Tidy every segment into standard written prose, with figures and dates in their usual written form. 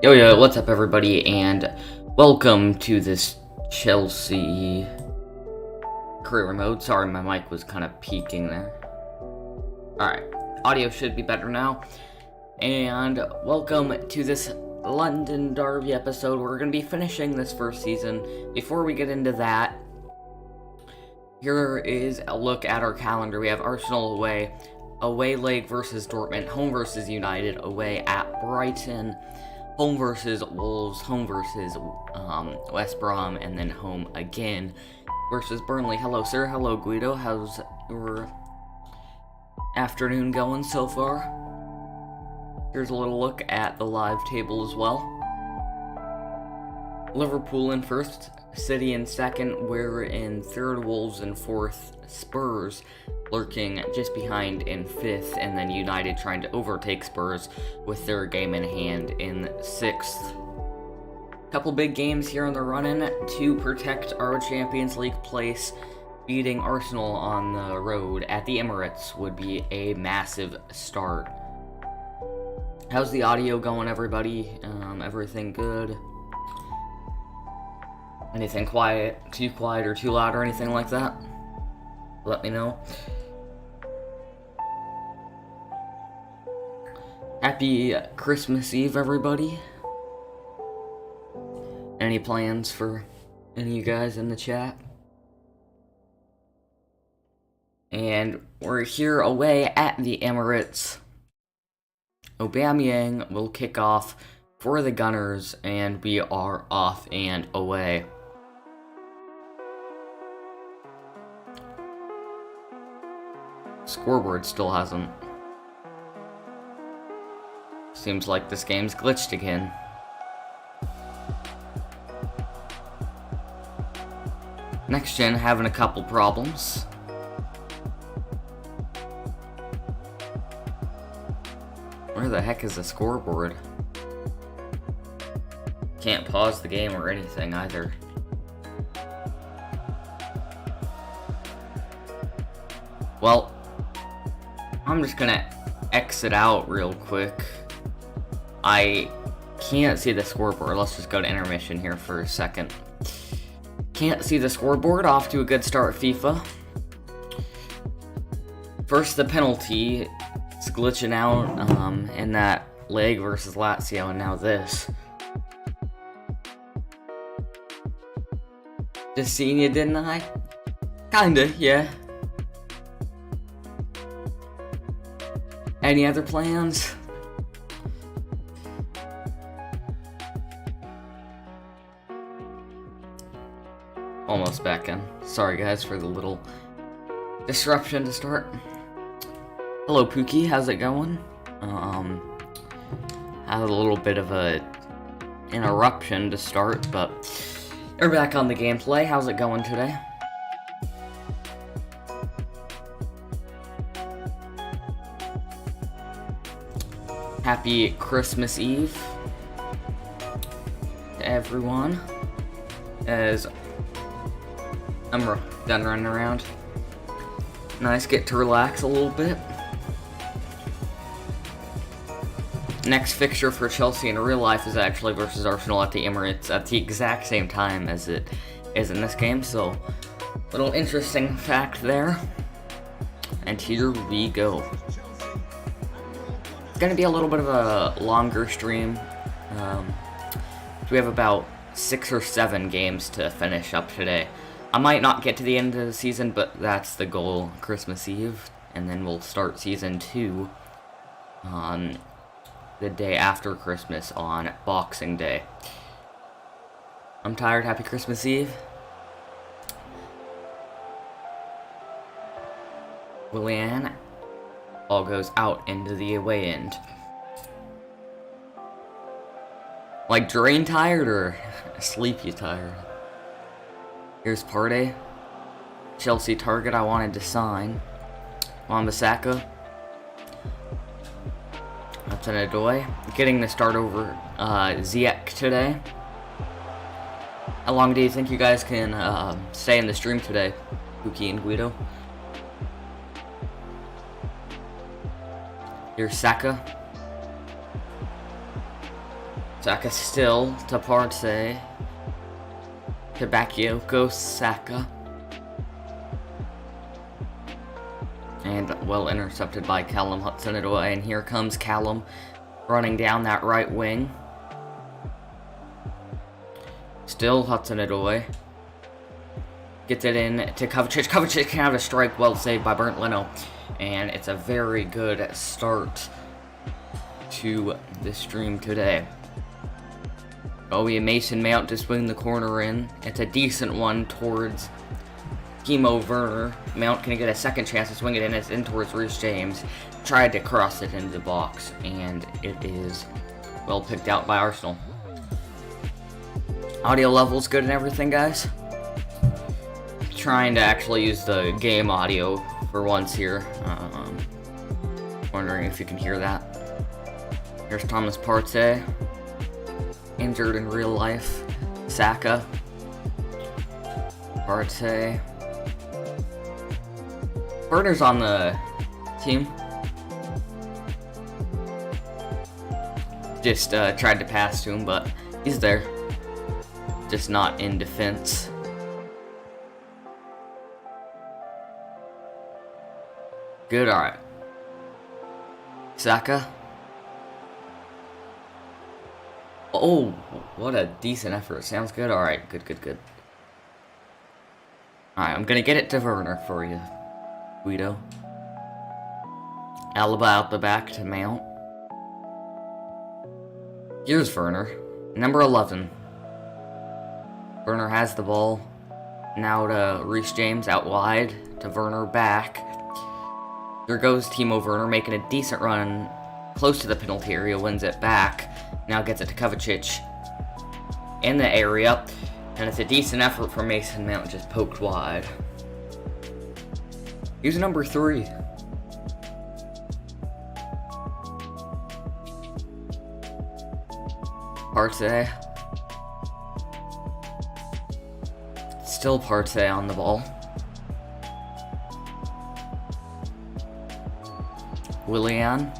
Yo, what's up everybody, and welcome to this Chelsea career mode. Sorry, my mic was kind of peaking there. Alright, audio should be better now. And welcome to this London Derby episode. We're going to be finishing this first season. Before we get into that, here is a look at our calendar. We have Arsenal away leg versus Dortmund, home versus United, away at Brighton, home versus Wolves, home versus West Brom, and then home again versus Burnley. Hello, sir. Hello, Guido. How's your afternoon going so far? Here's a little look at the live table as well. Liverpool in first, City in second, we're in third, Wolves in fourth, Spurs lurking just behind in fifth, and then United trying to overtake Spurs with their game in hand in sixth. Couple big games here on the run-in to protect our Champions League place. Beating Arsenal on the road at the Emirates would be a massive start. How's the audio going, everybody? Everything good? Anything quiet, too quiet, or too loud, or anything like that? Let me know. Happy Christmas Eve, everybody. Any plans for any of you guys in the chat? And we're here away at the Emirates. Aubameyang will kick off for the Gunners, and we are off and away. Scoreboard still hasn't. Seems like this game's glitched again. Next gen having a couple problems. Where the heck is the scoreboard? Can't pause the game or anything either. Well, I'm just gonna exit out real quick. I can't see the scoreboard. Let's just go to intermission here for a second. Can't see the scoreboard. Off to a good start, FIFA. First, the penalty. It's glitching out in that leg versus Lazio, and now this. Just seen you, didn't I? Kinda, yeah. Any other plans? Almost back in. Sorry guys for the little disruption to start. Hello Pookie, how's it going? Had a little bit of a interruption to start, but we're back on the gameplay. How's it going today? Happy Christmas Eve to everyone, as I'm done running around. Nice, get to relax a little bit. Next fixture for Chelsea in real life is actually versus Arsenal at the Emirates at the exact same time as it is in this game, so little interesting fact there. And here we go. It's gonna be a little bit of a longer stream. We have about 6 or 7 games to finish up today. I might not get to the end of the season, but that's the goal, Christmas Eve, and then we'll start season 2 on the day after Christmas on Boxing Day. I'm tired. Happy Christmas Eve. Willian. Ball goes out into the away end. Like drain tired or sleepy tired? Here's Partey. Chelsea target I wanted to sign. Wan-Bissaka. That's an Adoy. Getting the start over Ziyech today. How long do you think you guys can stay in the stream today, Pookie and Guido? Here's Saka. Saka still to Partey. To Bakayoko Saka. And well intercepted by Callum Hudson-Odoi, and here comes Callum running down that right wing. Still Hudson-Odoi. Gets it in to Kovacic. Kovacic can have a strike, well saved by Bernd Leno. And it's a very good start to the stream today. Oh, we have Mason Mount to swing the corner in. It's a decent one towards Timo Werner. Mount can get a second chance to swing it in. It's in towards Reece James. Tried to cross it into the box, and it is well picked out by Arsenal. Audio level's good and everything, guys. Trying to actually use the game audio for once here. Wondering if you can hear that. Here's Thomas Partey. Injured in real life. Saka. Partey. Werner's on the team. Just tried to pass to him, but he's there. Just not in defense. Good, alright. Saka. Oh, what a decent effort. Sounds good. Alright, good. Alright, I'm gonna get it to Werner for you, Guido. Alaba out the back to Mount. Here's Werner. Number 11. Werner has the ball. Now to Reece James out wide. To Werner back. There goes Timo Werner making a decent run close to the penalty area. Wins it back. Now gets it to Kovacic in the area. And it's a decent effort from Mason Mount, just poked wide. Here's number 3. Partey. Still Partey on the ball. Willian.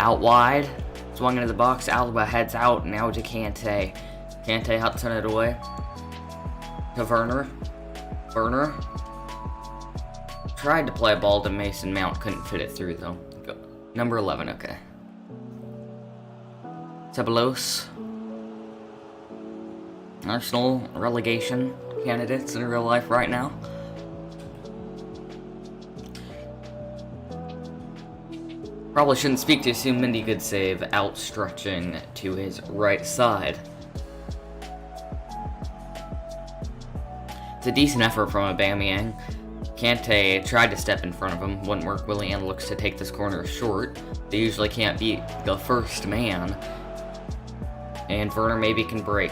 Out wide. Swung into the box. Alaba heads out. Now to Kante. Kante Hudson it away. To Werner. Werner. Tried to play a ball to Mason Mount. Couldn't fit it through though. Go. Number 11. Okay. Ceballos. Arsenal relegation candidates in real life right now. Probably shouldn't speak too soon. Mendy good save, outstretching to his right side. It's a decent effort from Aubameyang. Kante tried to step in front of him, wouldn't work. Willian looks to take this corner short. They usually can't beat the first man. And Werner maybe can break.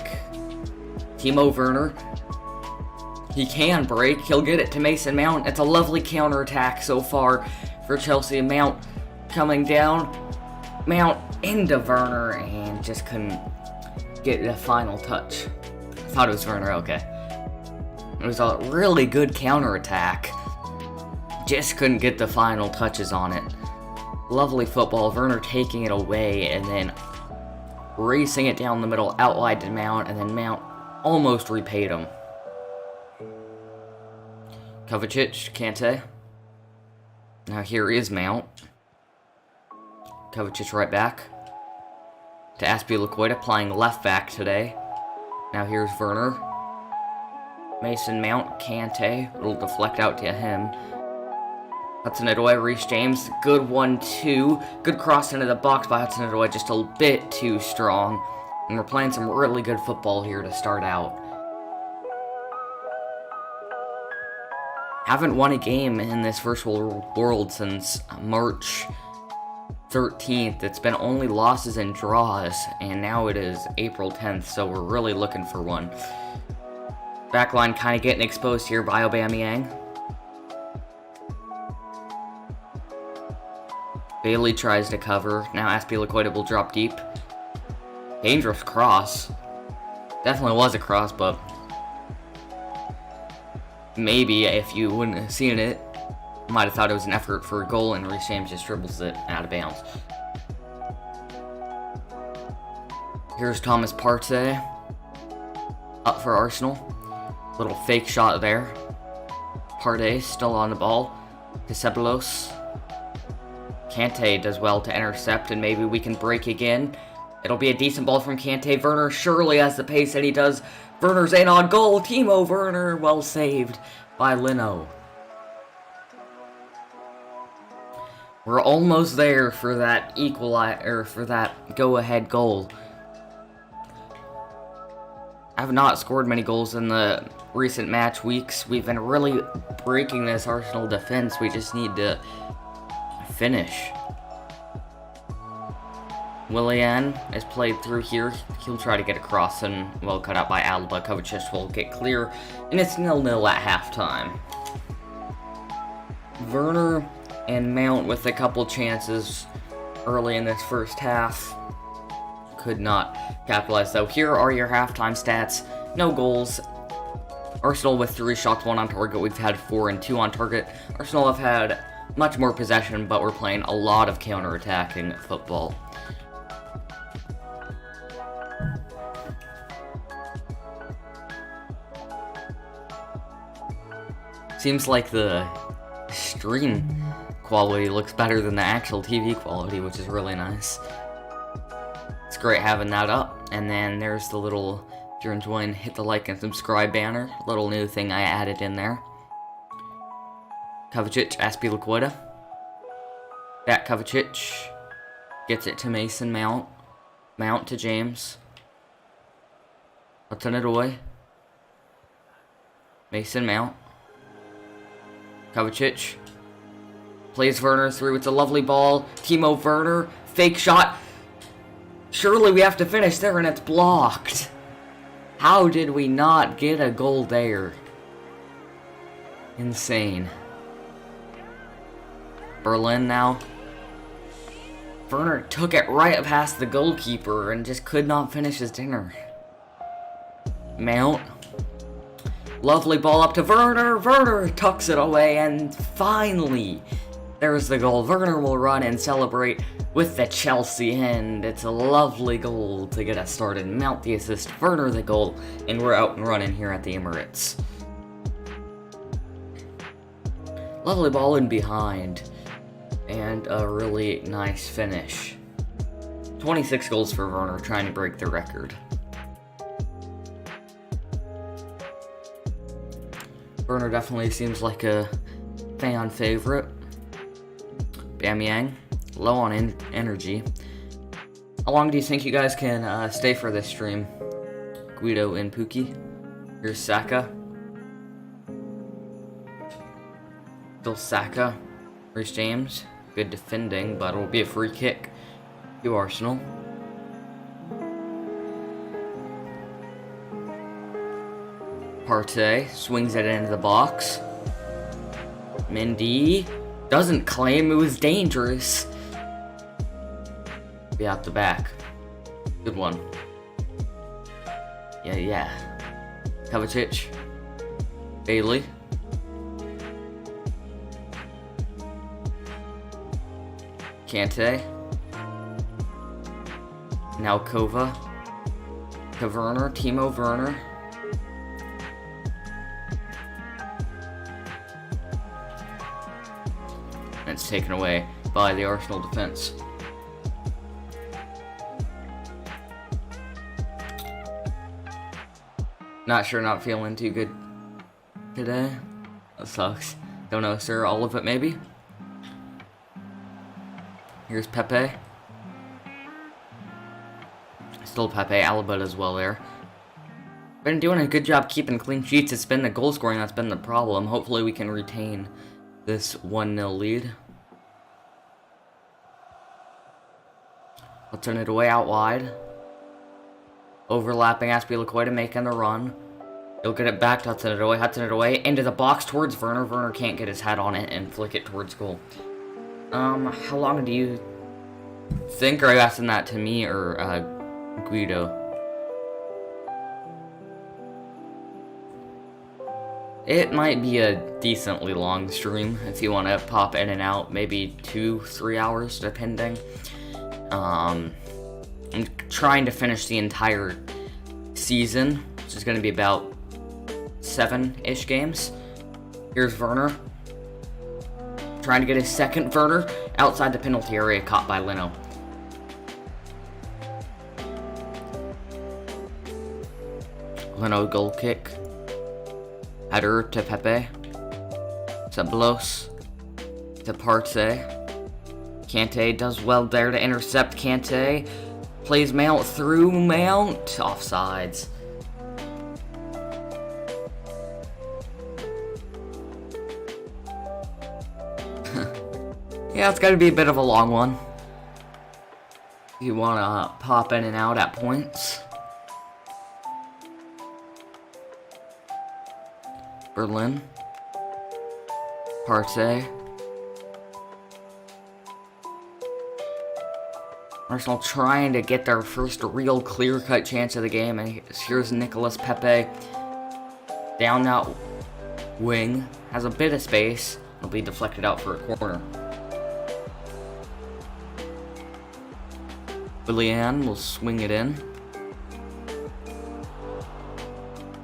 Timo Werner. He can break. He'll get it to Mason Mount. It's a lovely counterattack so far for Chelsea. Mount coming down. Mount into Werner and just couldn't get the final touch. I thought it was Werner, okay. It was a really good counterattack. Just couldn't get the final touches on it. Lovely football. Werner taking it away and then racing it down the middle, out wide to Mount, and then Mount almost repaid him. Kovacic, Kante. Now here is Mount. Kovacic right back. To Azpilicueta, playing left back today. Now here's Werner. Mason Mount, Kante. It'll deflect out to him. Hudson-Odoi, Reece James. Good 1-2. Good cross into the box by Hudson-Odoi, just a bit too strong. And we're playing some really good football here to start out. Haven't won a game in this virtual world since March 13th. It's been only losses and draws, and now it is April 10th, so we're really looking for one. Backline kind of getting exposed here by Aubameyang. Bailey tries to cover. Now Azpilicueta will drop deep. Dangerous cross. Definitely was a cross, but maybe if you wouldn't have seen it, you might have thought it was an effort for a goal, and Reece James just dribbles it out of bounds. Here's Thomas Partey up for Arsenal. Little fake shot there. Partey still on the ball. To Ceballos. Kante does well to intercept, and maybe we can break again. It'll be a decent ball from Kante. Werner surely has the pace that he does. Werner's in on goal. Timo Werner, well saved by Leno. We're almost there for that for that go-ahead goal. I have not scored many goals in the recent match weeks. We've been really breaking this Arsenal defense. We just need to finish. Willian is played through here. He'll try to get across and well cut out by Alaba. Kovacic will get clear, and it's 0-0 at halftime. Werner and Mount with a couple chances early in this first half. Could not capitalize though. Here are your halftime stats. No goals. Arsenal with 3 shots, 1 on target. We've had 4 and 2 on target. Arsenal have had much more possession, but we're playing a lot of counter-attacking football. Seems like the stream quality looks better than the actual TV quality, which is really nice. It's great having that up. And then there's the little, if you're enjoying, hit the like and subscribe banner. Little new thing I added in there. Kovacic, Azpilicueta. Back Kovacic. Gets it to Mason Mount. Mount to James. Hudson-Odoi. Mason Mount. Kovacic. Plays Werner through. It's a lovely ball. Timo Werner. Fake shot. Surely we have to finish there, and it's blocked. How did we not get a goal there? Insane. Berlin now. Werner took it right past the goalkeeper and just could not finish his dinner. Mount. Lovely ball up to Werner. Werner tucks it away, and finally, there's the goal. Werner will run and celebrate with the Chelsea end. It's a lovely goal to get us started. Mount the assist, Werner the goal, and we're out and running here at the Emirates. Lovely ball in behind, and a really nice finish. 26 goals for Werner, trying to break the record. Werner definitely seems like a fan favorite. Bamyang, low on energy. How long do you think you guys can stay for this stream? Guido and Pookie. Here's Saka. Still Saka. Here's James. Good defending, but it'll be a free kick to Arsenal. Partey swings it into the box. Mendy doesn't claim it was dangerous. Be out the back. Good one. Yeah. Kovacic. Bailey. Kante. Now Kova. To Werner. Timo Werner. And it's taken away by the Arsenal defense. Not sure, not feeling too good today. That sucks. Don't know, sir. All of it, maybe? Here's Pepe. Still Pepe. Alaba as well there. Been doing a good job keeping clean sheets. It's been the goal scoring that's been the problem. Hopefully we can retain this 1-0 lead. I'll turn it away out wide. Overlapping Aspilicueta making the run. He'll get it back to Hudson it away, into the box towards Werner. Werner can't get his head on it and flick it towards goal. How long do you think? Are you asking that to me or Guido? It might be a decently long stream if you want to pop in and out, maybe 2-3 hours depending. I'm trying to finish the entire season, which is going to be about 7-ish games. Here's Werner. Trying to get his second. Werner outside the penalty area, caught by Leno. Leno goal kick. Header to Pepe. Ceballos to Partey. Kante does well there to intercept. Kante plays Mount through. Mount offsides. Yeah, it's got to be a bit of a long one. You want to pop in and out at points. Berlin. Partey. Arsenal trying to get their first real clear-cut chance of the game, and here's Nicolas Pepe down that wing. Has a bit of space. It'll be deflected out for a corner. Willian will swing it in.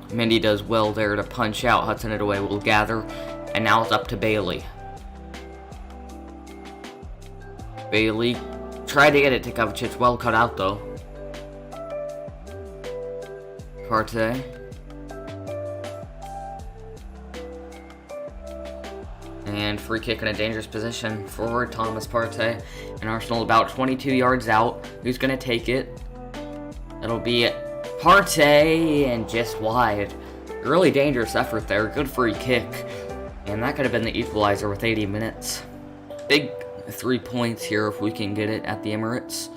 Mendy does well there to punch out. Hudson it away will gather. And now it's up to Bailey. Bailey tried to get it to Kovacic. Well cut out though. Partey. And free kick in a dangerous position. Forward Thomas Partey. And Arsenal about 22 yards out. Who's going to take it? It'll be Partey and just wide. Really dangerous effort there. Good free kick. And that could have been the equalizer with 80 minutes. Big 3 points here if we can get it at the Emirates.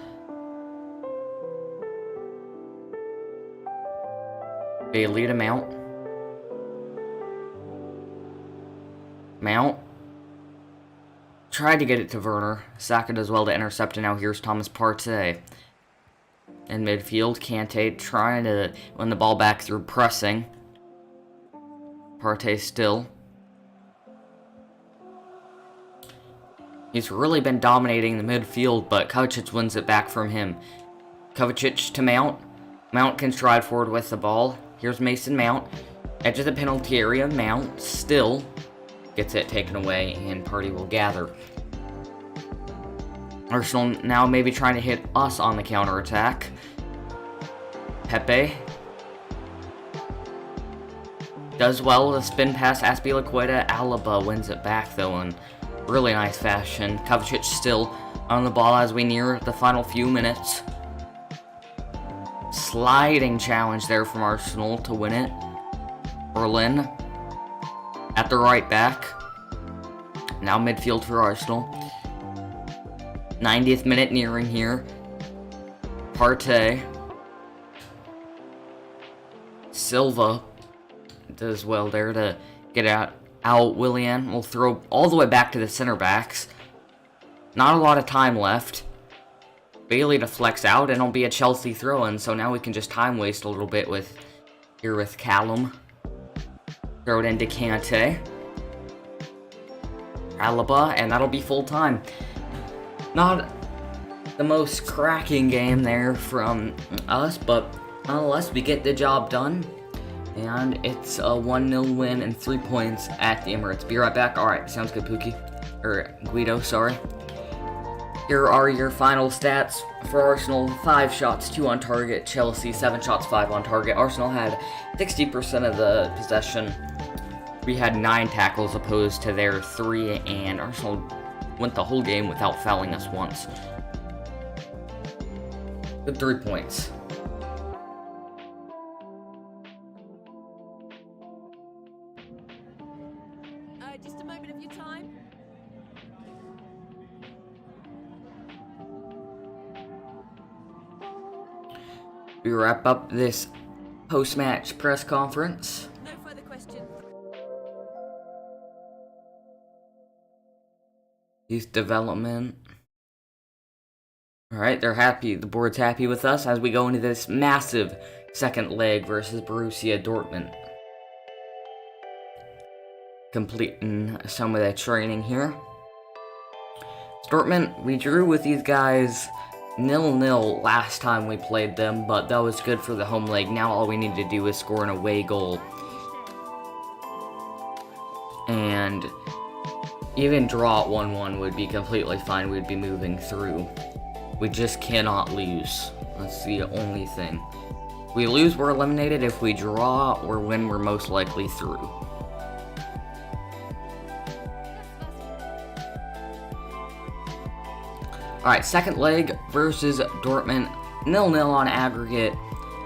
Bailey to Mount. Mount. Tried to get it to Werner. Saka does well to intercept, and now here's Thomas Partey. In midfield, Kante trying to win the ball back through pressing. Partey still. He's really been dominating the midfield, but Kovacic wins it back from him. Kovacic to Mount. Mount can stride forward with the ball. Here's Mason Mount. Edge of the penalty area. Mount still gets it taken away, and Party will gather. Arsenal now maybe trying to hit us on the counter-attack. Pepe does well. The spin pass, Azpilicueta. Alaba wins it back, though, in really nice fashion. Kovacic still on the ball as we near the final few minutes. Sliding challenge there from Arsenal to win it. Berlin at the right back. Now midfield for Arsenal. 90th minute nearing here. Partey. Silva does well there to get out. Willian will throw all the way back to the center backs. Not a lot of time left. Bailey to flex out, and it'll be a Chelsea throw-in, so now we can just time waste a little bit with Callum. Throw it into Kante. Alaba, and that'll be full time. Not the most cracking game there from us, but nonetheless, we get the job done. And it's a 1-0 win and 3 points at the Emirates. Be right back. Alright, sounds good, Pookie. Or Guido, sorry. Here are your final stats for Arsenal. 5 shots, 2 on target. Chelsea, 7 shots, 5 on target. Arsenal had 60% of the possession. We had 9 tackles opposed to their 3, and Arsenal went the whole game without fouling us once. With 3 points. Just a moment of your time. We wrap up this post-match press conference. No further questions. Youth development. Alright, they're happy. The board's happy with us as we go into this massive second leg versus Borussia Dortmund. Completing some of that training here. Dortmund, we drew with these guys 0-0 last time we played them, but that was good for the home leg. Now all we need to do is score an away goal. And even draw at 1-1 would be completely fine. We'd be moving through. We just cannot lose. That's the only thing. If we lose, we're eliminated. If we draw or win, we're most likely through. Alright, second leg versus Dortmund. 0-0 on aggregate.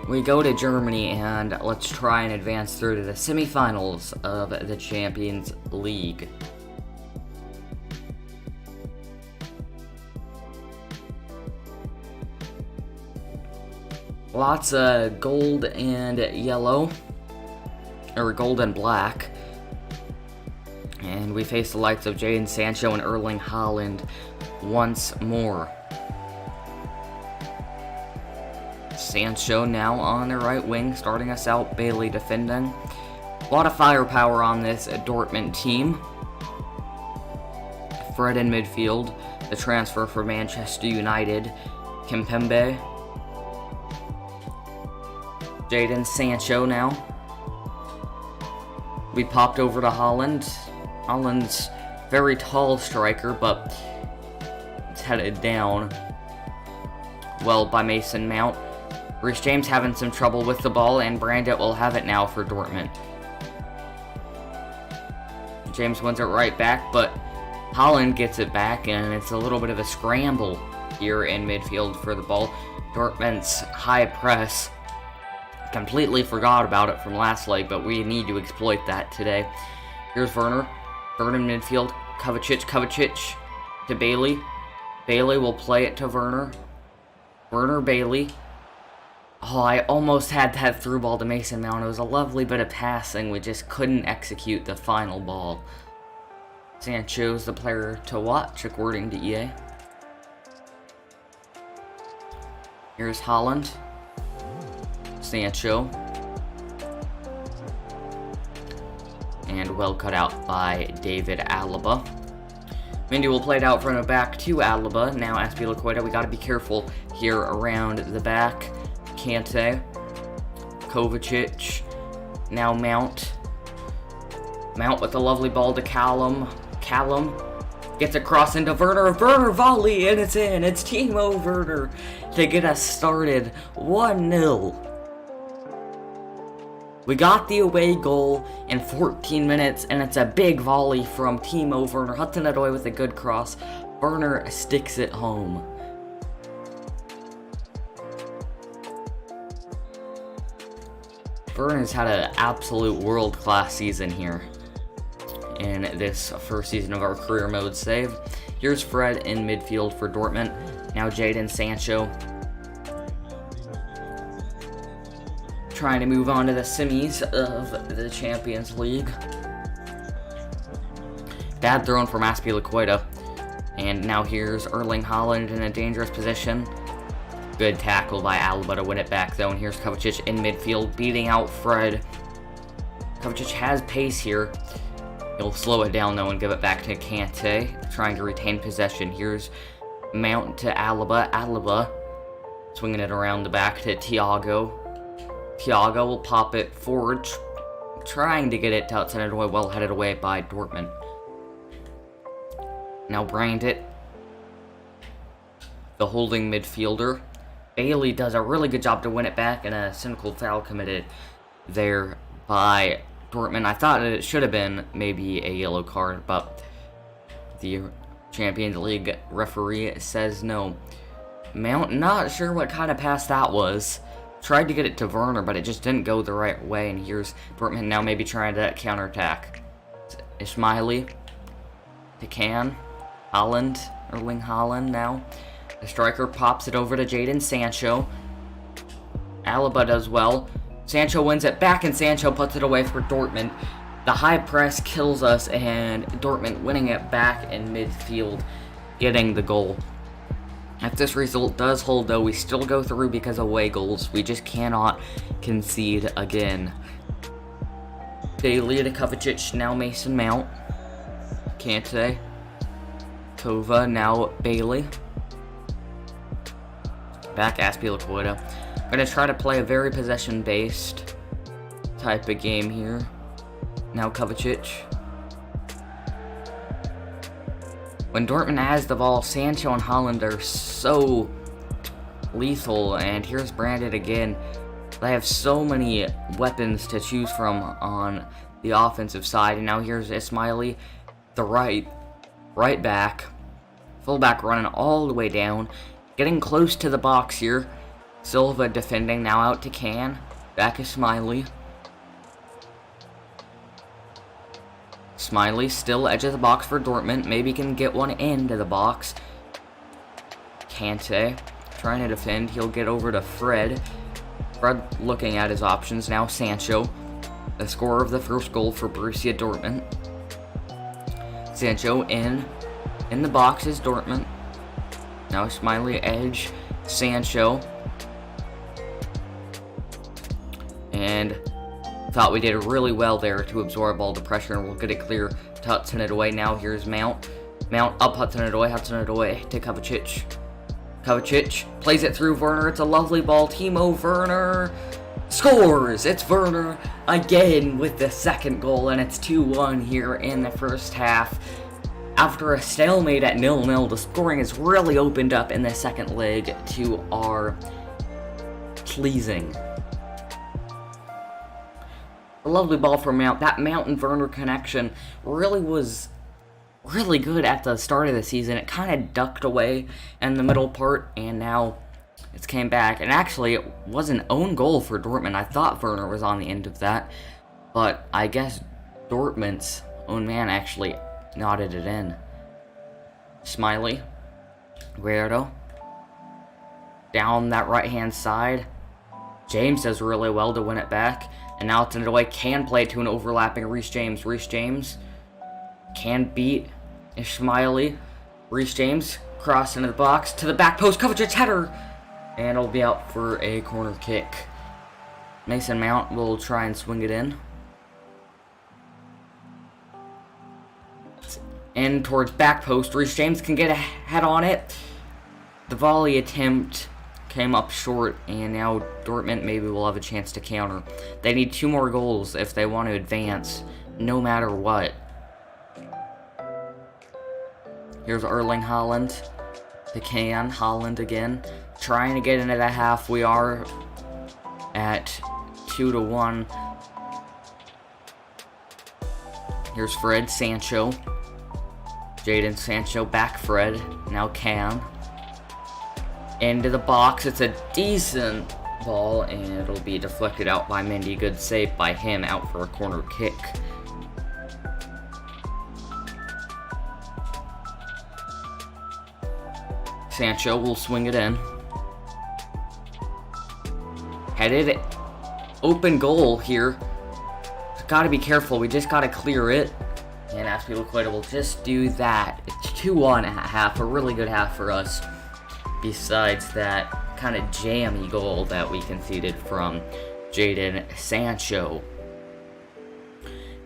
We go to Germany and let's try and advance through to the semifinals of the Champions League. Lots of gold and yellow, or gold and black. And we face the likes of Jadon Sancho and Erling Haaland once more. Sancho now on the right wing, starting us out. Bailey defending. A lot of firepower on this Dortmund team. Fred in midfield. The transfer for Manchester United. Kimpembe. Jadon Sancho now. We popped over to Haaland. Haaland's very tall striker, but it's headed down well by Mason Mount. Reece James having some trouble with the ball, and Brandt will have it now for Dortmund. James wins it right back, but Haaland gets it back, and it's a little bit of a scramble here in midfield for the ball. Dortmund's high press. Completely forgot about it from last leg, but we need to exploit that today. Here's Werner. Werner in midfield. Kovacic to Bailey. Bailey will play it to Werner. Werner, Bailey. Oh, I almost had that through ball to Mason Mount. It was a lovely bit of passing. We just couldn't execute the final ball. Sancho's the player to watch, according to EA. Here's Haaland. Sancho. And well cut out by David Alaba. Mindy will play it out from the back to Alaba. Now Azpilicueta, we gotta be careful here around the back. Kante. Kovacic. Now Mount. Mount with a lovely ball to Callum. Callum gets across into Werner. Werner volley, and it's in. It's Timo Werner to get us started 1-0. We got the away goal in 14 minutes, and it's a big volley from Timo Werner. Hudson-Odoi with a good cross. Werner sticks it home. Werner's had an absolute world-class season here in this first season of our career mode save. Here's Fred in midfield for Dortmund. Now Jadon Sancho trying to move on to the semis of the Champions League. Bad thrown from Azpilicueta. And now here's Erling Haaland in a dangerous position. Good tackle by Alaba to win it back though. And here's Kovacic in midfield beating out Fred. Kovacic has pace here. He'll slow it down though and give it back to Kante, trying to retain possession. Here's Mount to Alaba. Alaba swinging it around the back to Thiago. Thiago will pop it forward, trying to get it to Hudson-Odoi, well headed away by Dortmund. Now Brandt, the holding midfielder. Bailey does a really good job to win it back, and a cynical foul committed there by Dortmund. I thought it should have been maybe a yellow card, but the Champions League referee says no. Mount, not sure what kind of pass that was. Tried to get it to Werner, but it just didn't go the right way, and here's Dortmund now maybe trying to counterattack. Ismaili to Can. Haaland, Erling Haaland now. The striker pops it over to Jadon Sancho. Alaba does well. Sancho wins it back, and Sancho puts it away for Dortmund. The high press kills us, and Dortmund winning it back in midfield, getting the goal. If this result does hold, though, we still go through because of away goals. We just cannot concede again. Bailey to Kovacic, now Mason Mount. Kante. Kova, now Bailey. Back Azpilicueta. Gonna try to play a very possession-based type of game here. Now Kovacic. When Dortmund has the ball, Sancho and Haaland are so lethal, and here's Brandt again. They have so many weapons to choose from on the offensive side, and now here's Ismaili, the right back, fullback running all the way down, getting close to the box here. Silva defending, now out to Can, back Ismaili. Smiley still edge of the box for Dortmund. Maybe can get one into the box. Kante trying to defend. He'll get over to Fred. Fred looking at his options. Now Sancho, the scorer of the first goal for Borussia Dortmund. Sancho in the box is Dortmund. Now Smiley edge. Sancho. And thought we did really well there to absorb all the pressure, and we'll get it clear to Hudson-Odoi. Now here's Mount. Mount up Hudson-Odoi. Hudson-Odoi to Kovacic. Kovacic plays it through Werner. It's a lovely ball. Timo Werner scores! It's Werner again with the second goal, and it's 2-1 here in the first half. After a stalemate at 0-0, the scoring has really opened up in the second leg to our pleasing. A lovely ball from Mount. That Mount and Werner connection really was really good at the start of the season. It kind of ducked away in the middle part, and now it's came back. And actually, it was an own goal for Dortmund. I thought Werner was on the end of that, but I guess Dortmund's own man actually nodded it in. Smiley. Guerrero. Down that right-hand side. James does really well to win it back. And now Hudson-Odoi can play to an overlapping Reece James. Reece James can beat Ismaili. Reece James cross into the box to the back post. Kovacic header. And it'll be out for a corner kick. Mason Mount will try and swing it in. in towards back post. Reece James can get a head on it. The volley attempt came up short, and now Dortmund maybe will have a chance to counter. They need 2 more goals if they want to advance, no matter what. Here's Erling Haaland. Haaland again. Trying to get into the half. We are at 2-1. Here's Fred Sancho. Jadon Sancho back Fred. Now Can. Into the box. It's a decent ball, and it'll be deflected out by Mendy. Good save by him, out for a corner kick. Sancho will swing it in. Headed open goal here. Gotta be careful. We just gotta clear it. And Azpilicueta will just do that. It's 2-1 at half. A really good half for us. Besides that kind of jammy goal that we conceded from Jadon Sancho.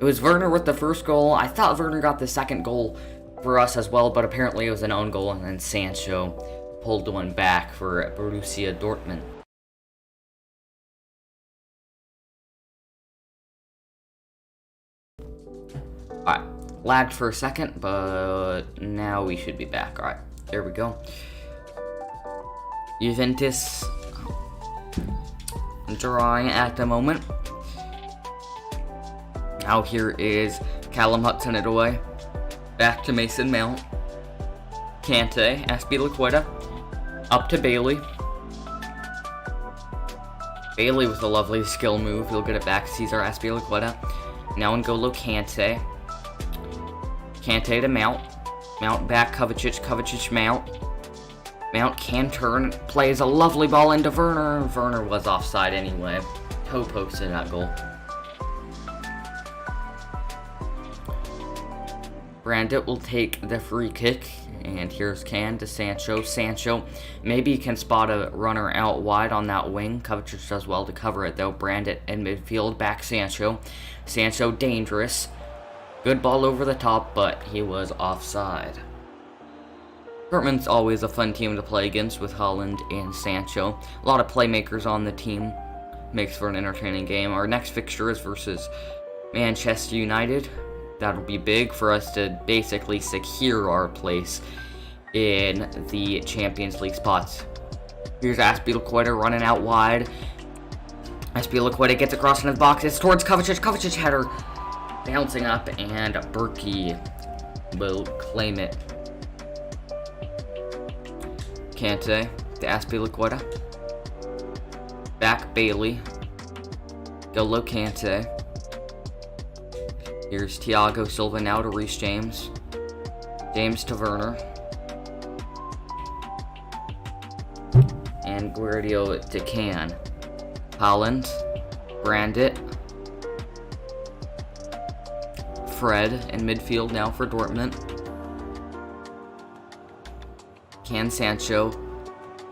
It was Werner with the first goal. I thought Werner got the second goal for us as well, but apparently it was an own goal, and then Sancho pulled one back for Borussia Dortmund. Alright, lagged for a second, but now we should be back. Alright, there we go. Juventus drawing at the moment. Now here is Callum Hudson-Odoi. Back to Mason Mount. Kante, Azpilicueta. Up to Bailey. Bailey with a lovely skill move. He'll get it back. Cesar Azpilicueta. Now N'Golo Kante. Kante to Mount. Mount back. Kovacic. Kovacic Mount. Mount can turn. Plays a lovely ball into Werner. Werner was offside anyway. Toe posted that goal. Brandt will take the free kick, and here's Can to Sancho. Sancho maybe can spot a runner out wide on that wing. Kovacic does well to cover it though. Brandt in midfield, back Sancho. Sancho dangerous. Good ball over the top, but he was offside. Dortmund's always a fun team to play against with Haaland and Sancho. A lot of playmakers on the team. Makes for an entertaining game. Our next fixture is versus Manchester United. That'll be big for us to basically secure our place in the Champions League spots. Here's Azpilicueta running out wide. Azpilicueta gets across into the box. It's towards Kovacic. Kovacic header bouncing up, and Berkey will claim it. Kante to Azpilicueta. Back Bailey. N'Golo Kante. Here's Thiago Silva now to Reece James. James to Werner. And Guardiola to Can. Haaland. Brandt. Fred in midfield now for Dortmund. Can Sancho.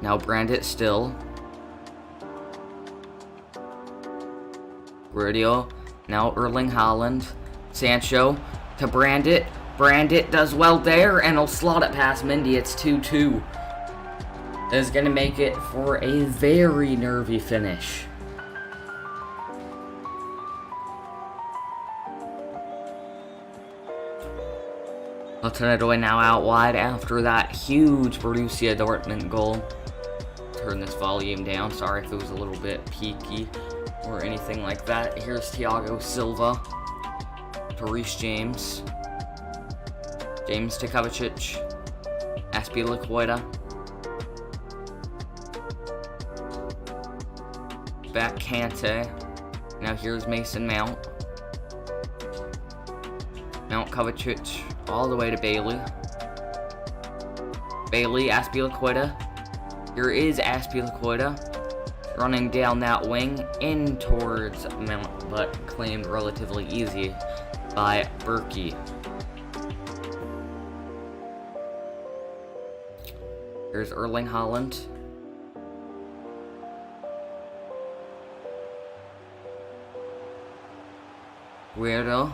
Now Brandt still. Guardiola. Now Erling Haaland. Sancho to Brandt. Brandt does well there, and he'll slot it past Mendy. It's 2-2. That is going to make it for a very nervy finish. Hudson-Odoi now out wide after that huge Borussia Dortmund goal. Turn this volume down. Sorry if it was a little bit peaky or anything like that. Here's Thiago Silva to Reece James. James to Kovacic. Azpilicueta. Back Kante. Now here's Mason Mount. Mount Kovacic all the way to Bailey. Bailey, Azpilicueta. Here is Azpilicueta. Running down that wing in towards Mount, but claimed relatively easy by Berkey. Here's Erling Haaland. Guerrero.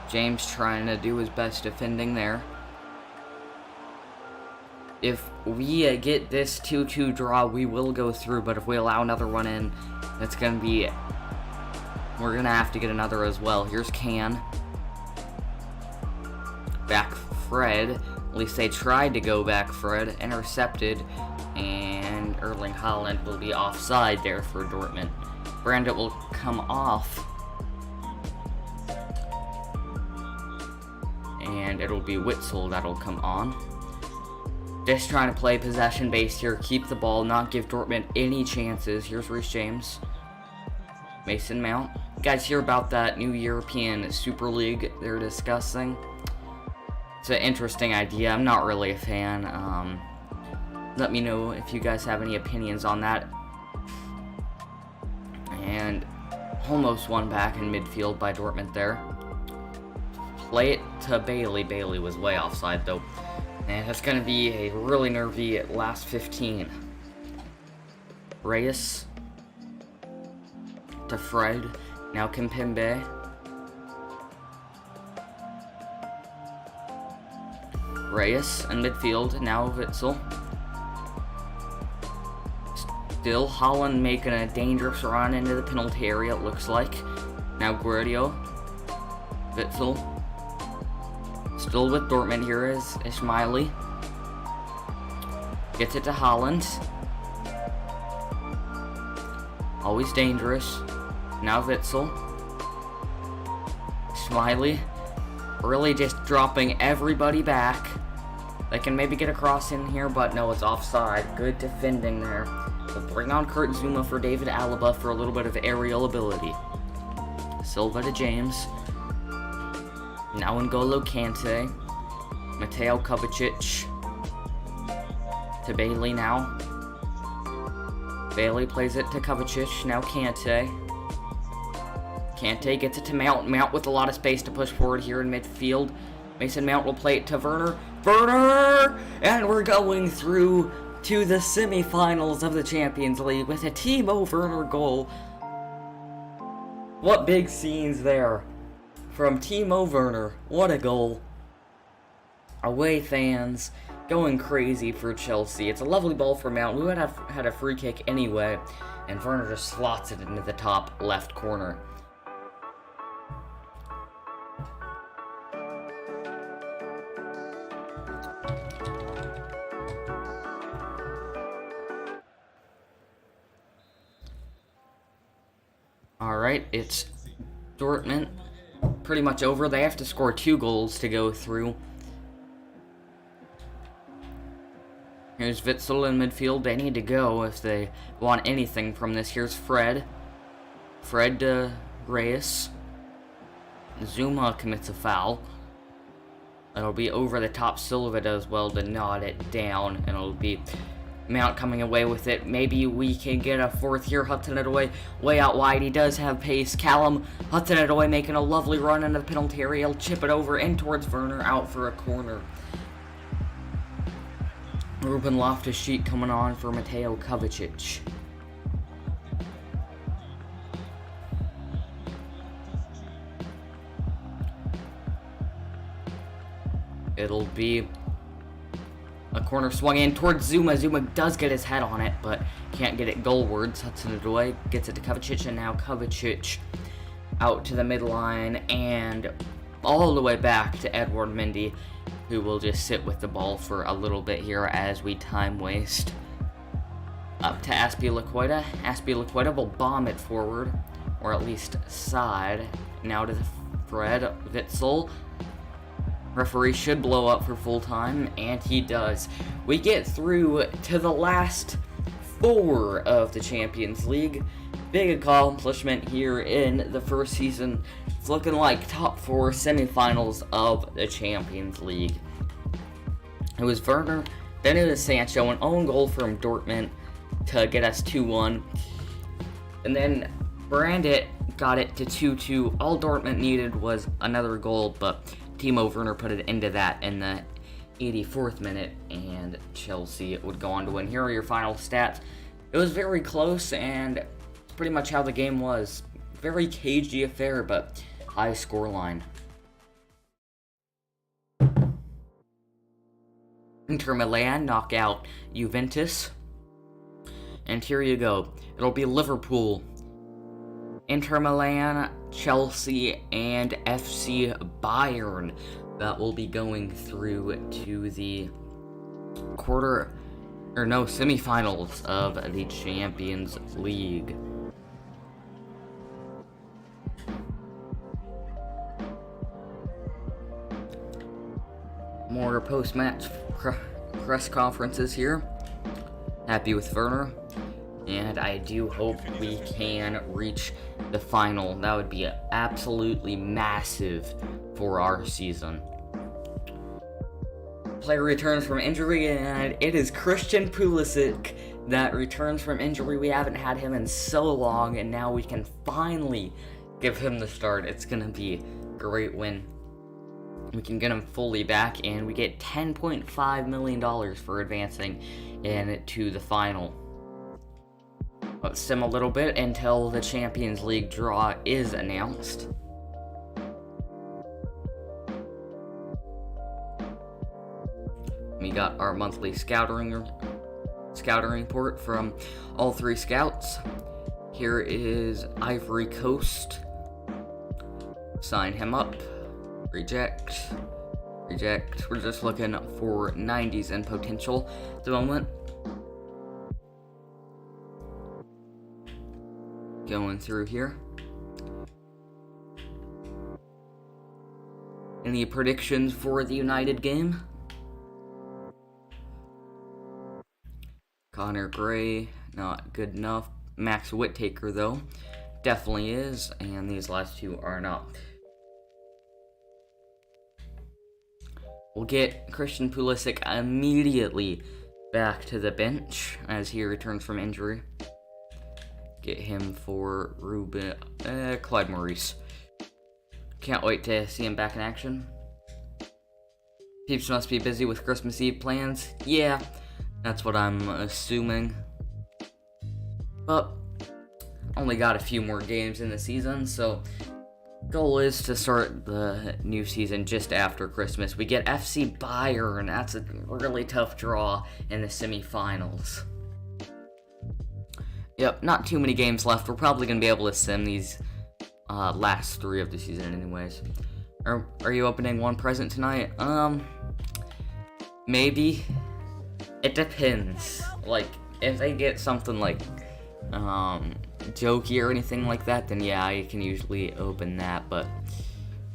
James trying to do his best defending there. If we get this 2-2 draw, we will go through, but if we allow another one in, it's going to be... We're going to have to get another as well. Here's Can. Back Fred. At least they tried to go back Fred. Intercepted. And Erling Haaland will be offside there for Dortmund. Brandt will come off. And it'll be Witzel that'll come on. Just trying to play possession based here, keep the ball, not give Dortmund any chances. Here's Reece James. Mason Mount. You guys hear about that new European Super League they're discussing? It's an interesting idea. I'm not really a fan. Let me know if you guys have any opinions on that. And almost one back in midfield by Dortmund there. Play it to Bailey. Bailey was way offside though. And it's going to be a really nervy last 15. Reyes to Fred. Now Kimpembe. Reyes in midfield. Now Witzel. Still Haaland making a dangerous run into the penalty area, it looks like. Now Guardiola. Witzel. Still with Dortmund here is Ismaili. Gets it to Haaland. Always dangerous. Now Witzel. Ismaili. Really just dropping everybody back. They can maybe get across in here, but no, it's offside. Good defending there. We'll bring on Kurt Zouma for David Alaba for a little bit of aerial ability. Silva to James. Now N'Golo Kante. Mateo Kovacic. To Bailey now. Bailey plays it to Kovacic. Now Kante. Kante gets it to Mount. Mount with a lot of space to push forward here in midfield. Mason Mount will play it to Werner. Werner! And we're going through to the semifinals of the Champions League with a Timo Werner goal. What big scenes there from Timo Werner. What a goal. Away fans going crazy for Chelsea. It's a lovely ball for Mount. We would have had a free kick anyway, and Werner just slots it into the top left corner. Alright, it's Dortmund pretty much over. They have to score 2 goals to go through. Here's Witzel in midfield. They need to go if they want anything from this. Here's Fred. Fred to Reyes. Zouma commits a foul. It'll be over the top. Silva does well to nod it down, and it'll be Mount coming away with it. Maybe we can get a fourth here. Hudson Odoi way out wide. He does have pace. Callum Hudson Odoi making a lovely run into the penalty area. He'll chip it over in towards Werner, out for a corner. Ruben Loftus-Cheek coming on for Mateo Kovacic. It'll be a corner swung in towards Zouma. Zouma does get his head on it, but can't get it goalwards. Hudson Odoi gets it to Kovacic, and now Kovacic out to the midline and all the way back to Edouard Mendy, who will just sit with the ball for a little bit here as we time waste. Up to Azpilicueta. Azpilicueta will bomb it forward, or at least side. Now to the Fred. Witzel. Referee should blow up for full time, and he does. We get through to the last 4 of the Champions League. Big accomplishment here in the first season. It's looking like top 4 semifinals of the Champions League. It was Werner, then it was Sancho, an own goal from Dortmund to get us 2-1. And then Brandt got it to 2-2. All Dortmund needed was another goal, but Timo Werner put it into that in the 84th minute, and Chelsea would go on to win. Here are your final stats. It was very close, and pretty much how the game was. Very cagey affair, but high scoreline. Inter Milan knock out Juventus. And here you go. It'll be Liverpool, Inter Milan, Chelsea, and FC Bayern that will be going through to the semifinals of the Champions League. More post-match press conferences here. Happy with Werner, and I do hope we can reach the final. That would be absolutely massive for our season. Player returns from injury, and it is Christian Pulisic that returns from injury. We haven't had him in so long, and now we can finally give him the start. It's gonna be a great win. We can get him fully back, and we get $10.5 million for advancing into the final. Let's sim a little bit until the Champions League draw is announced. We got our monthly scouting report from all three scouts. Here is Ivory Coast. Sign him up. Reject. We're just looking for 90s and potential at the moment. Going through here. Any predictions for the United game? Connor Gray, not good enough. Max Whittaker, though, definitely is, and these last two are not. We'll get Christian Pulisic immediately back to the bench as he returns from injury. Get him for Clyde Maurice. Can't wait to see him back in action. Peeps must be busy with Christmas Eve plans. Yeah, that's what I'm assuming. But only got a few more games in the season, so goal is to start the new season just after Christmas. We get FC Bayern. That's a really tough draw in the semifinals. Yep, not too many games left. We're probably going to be able to sim these last three of the season anyways. Are you opening one present tonight? Maybe. It depends. Like, if they get something like jokey or anything like that, then yeah, I can usually open that, but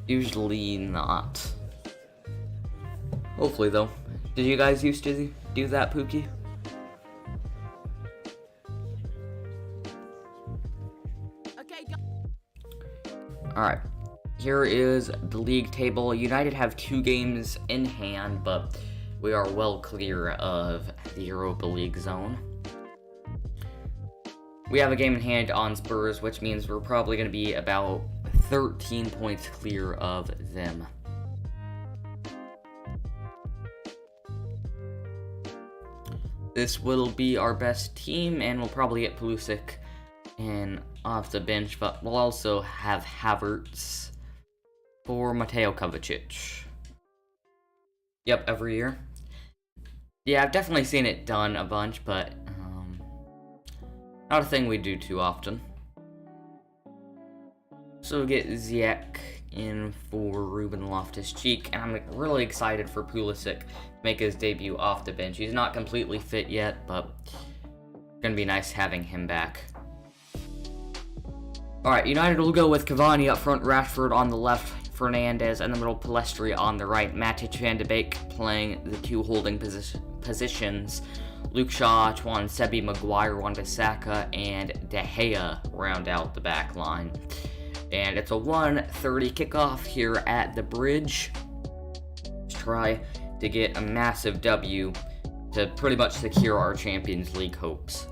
usually not. Hopefully, though. Did you guys used to do that, Pookie? Okay, go. Alright. Here is the league table. United have 2 games in hand, but we are well clear of the Europa League zone. We have a game in hand on Spurs, which means we're probably going to be about 13 points clear of them. This will be our best team, and we'll probably get Pulisic in off the bench, but we'll also have Havertz for Mateo Kovacic. Yep, every year. Yeah, I've definitely seen it done a bunch, but not a thing we do too often. So we get Ziyech in for Ruben Loftus-Cheek, and I'm really excited for Pulisic to make his debut off the bench. He's not completely fit yet, but it's gonna be nice having him back. Alright, United will go with Cavani up front, Rashford on the left, Fernandez in the middle, Palestri on the right, Matic and De Beek playing the 2 holding positions. Luke Shaw, Tuan Sebi, Maguire, Wan-Bissaka, and De Gea round out the back line. And it's a 1:30 kickoff here at the Bridge. Let's try to get a massive W to pretty much secure our Champions League hopes.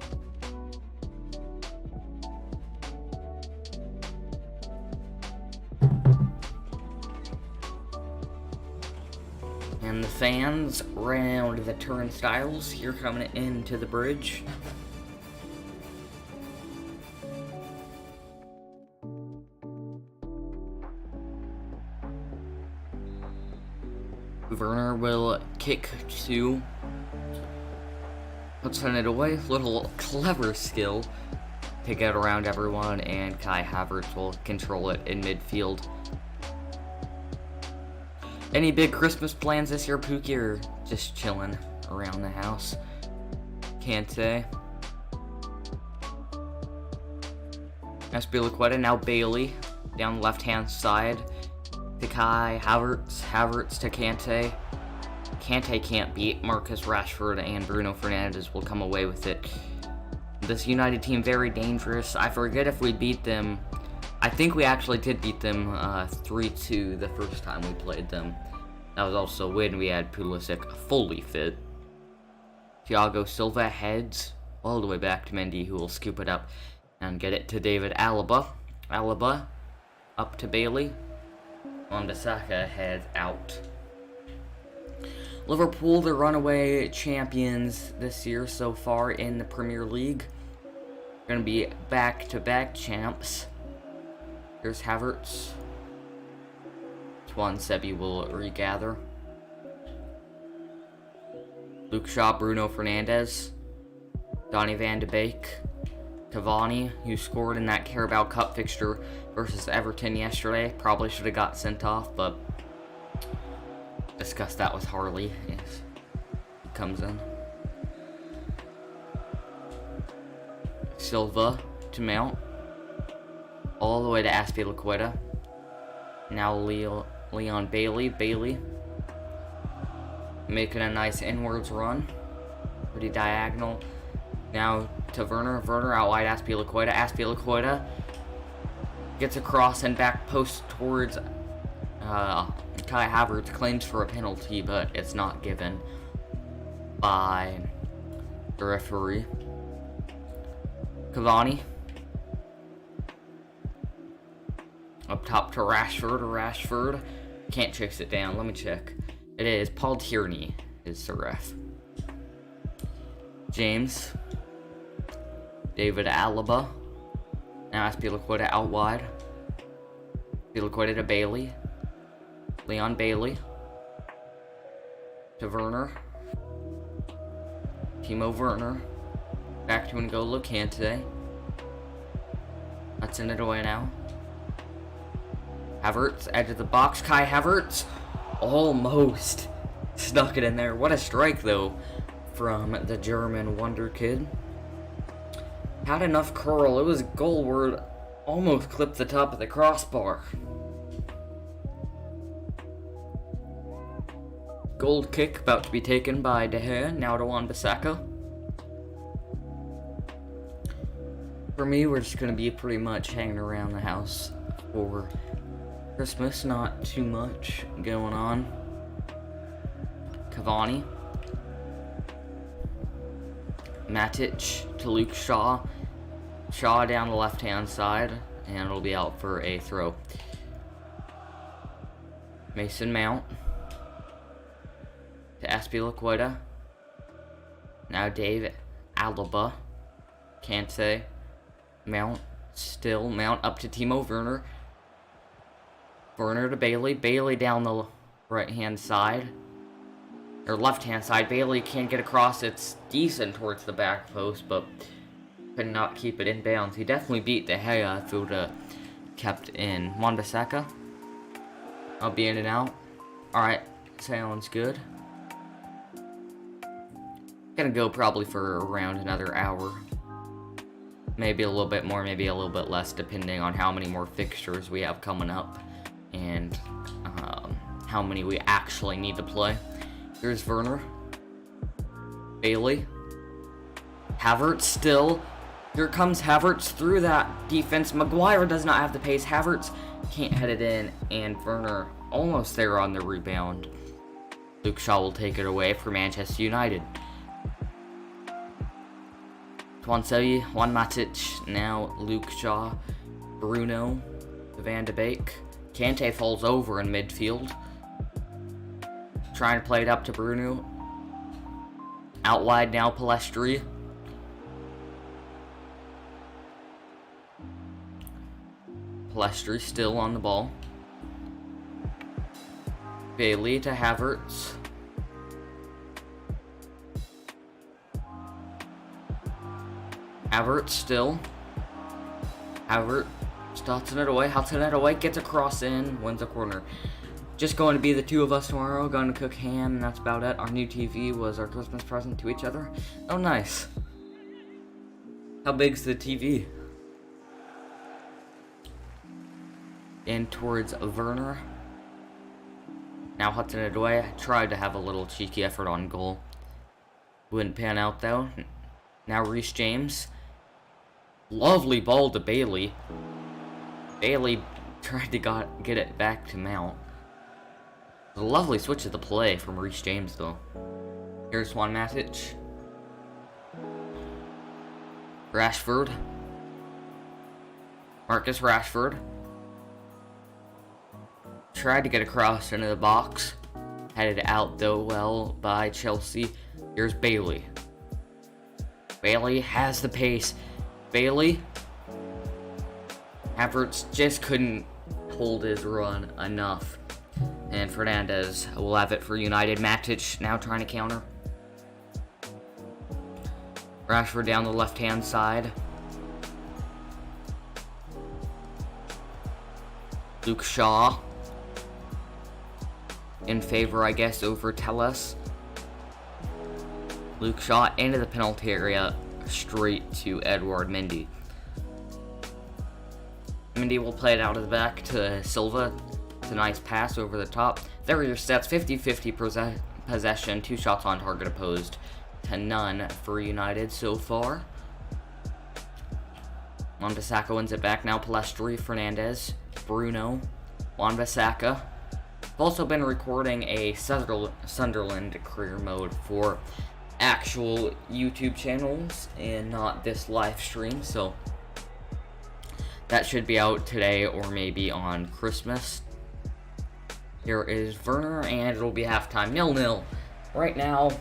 And the fans round the turnstiles here coming into the Bridge. Werner will kick to. Let's send it away. Little clever skill to get around everyone, and Kai Havertz will control it in midfield. Any big Christmas plans this year, Pookie, or just chilling around the house? Can't say. Azpilicueta, now Bailey, down the left-hand side to Kai Havertz, Havertz to Kante. Kante can't beat Marcus Rashford, and Bruno Fernandes will come away with it. This United team, very dangerous. I forget if we beat them. I think we actually did beat them 3-2 the first time we played them. That was also when we had Pulisic fully fit. Thiago Silva heads all the way back to Mendy, who will scoop it up and get it to David Alaba. Alaba up to Bailey. Wan-Bissaka heads out. Liverpool, the runaway champions this year so far in the Premier League. Going to be back-to-back champs. Here's Havertz. Tuan Sebi will regather. Luke Shaw, Bruno Fernandes. Donny van de Beek. Cavani, who scored in that Carabao Cup fixture versus Everton yesterday. Probably should have got sent off, but discuss that with Harley. Yes, he comes in. Silva to Mount. All the way to Azpilicueta. Now Leon Bailey. Bailey making a nice inwards run. Pretty diagonal. Now to Werner. Werner out wide Azpilicueta. Azpilicueta gets across and back post towards Kai Havertz. Claims for a penalty, but it's not given by the referee. Cavani. Up top to Rashford. Rashford can't chase it down. Let me check. It is Paul Tierney is the ref. James. David Alaba. Now Azpilicueta out wide. Azpilicueta to Bailey. Leon Bailey. To Werner. Timo Werner. Back to N'Golo Kante. Let's send it away now. Havertz, edge of the box. Kai Havertz almost snuck it in there. What a strike, though, from the German wonder kid. Had enough curl. It was goalward. Almost clipped the top of the crossbar. Gold kick about to be taken by De Gea. Now to Wan-Bissaka. For me, we're just going to be pretty much hanging around the house for Christmas. Not too much going on. Cavani. Matic to Luke Shaw. Shaw down the left-hand side, and it'll be out for a throw. Mason Mount to Azpilicueta. Now David Alaba. Kante. Mount. Still Mount up to Timo Werner. Werner to Bailey. Bailey down the right-hand side. Or left-hand side. Bailey can't get across. It's decent towards the back post, but could not keep it in bounds. He definitely beat De Gea if it would have kept in. Wan-Bissaka. I'll be in and out. Alright, sounds good. Gonna go probably for around another hour. Maybe a little bit more, maybe a little bit less, depending on how many more fixtures we have coming up and how many we actually need to play. Here's Werner. Bailey. Havertz still. Here comes Havertz through that defense. Maguire does not have the pace. Havertz can't head it in, and Werner almost there on the rebound. Luke Shaw will take it away for Manchester United. Tuan Sebi, Juan Matic, now Luke Shaw, Bruno, Van de Beek. Kante falls over in midfield. Trying to play it up to Bruno. Out wide now, Palestri. Palestri still on the ball. Bailey to Havertz. Havertz still. Havertz Hudson it away, gets a cross in, wins a corner. Just going to be the two of us tomorrow, going to cook ham, and that's about it. Our new TV was our Christmas present to each other. Oh, nice. How big's the TV? In towards Werner. Now Hudson it away. I tried to have a little cheeky effort on goal. Wouldn't pan out though. Now Reece James. Lovely ball to Bailey. Bailey tried to get it back to Mount. A lovely switch of the play from Reece James though. Here's Juan Matic. Rashford. Marcus Rashford. Tried to get across into the box. Headed out though well by Chelsea. Here's Bailey. Bailey has the pace. Bailey. Havertz just couldn't hold his run enough. And Fernandez will have it for United. Matic now trying to counter. Rashford down the left-hand side. Luke Shaw. In favor, I guess, over Telles. Luke Shaw into the penalty area, straight to Edouard Mendy. Mendy will play it out of the back to Silva. It's a nice pass over the top. There are your stats, 50-50 possession, 2 shots on target opposed to none for United so far. Wan-Bissaka wins it back now. Palestri, Fernandez, Bruno, Wan-Bissaka. I've also been recording a Sunderland career mode for actual YouTube channels and not this live stream, so that should be out today or maybe on Christmas. Here is Werner, and it'll be halftime 0-0. Right now,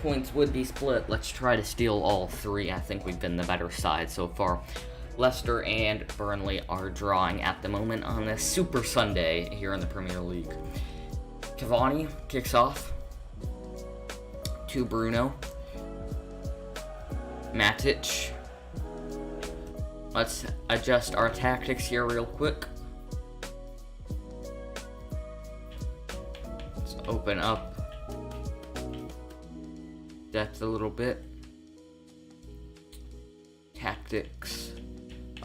points would be split. Let's try to steal all 3. I think we've been the better side so far. Leicester and Burnley are drawing at the moment on this Super Sunday here in the Premier League. Cavani kicks off to Bruno. Matic. Let's adjust our tactics here real quick. Let's open up depth a little bit. Tactics.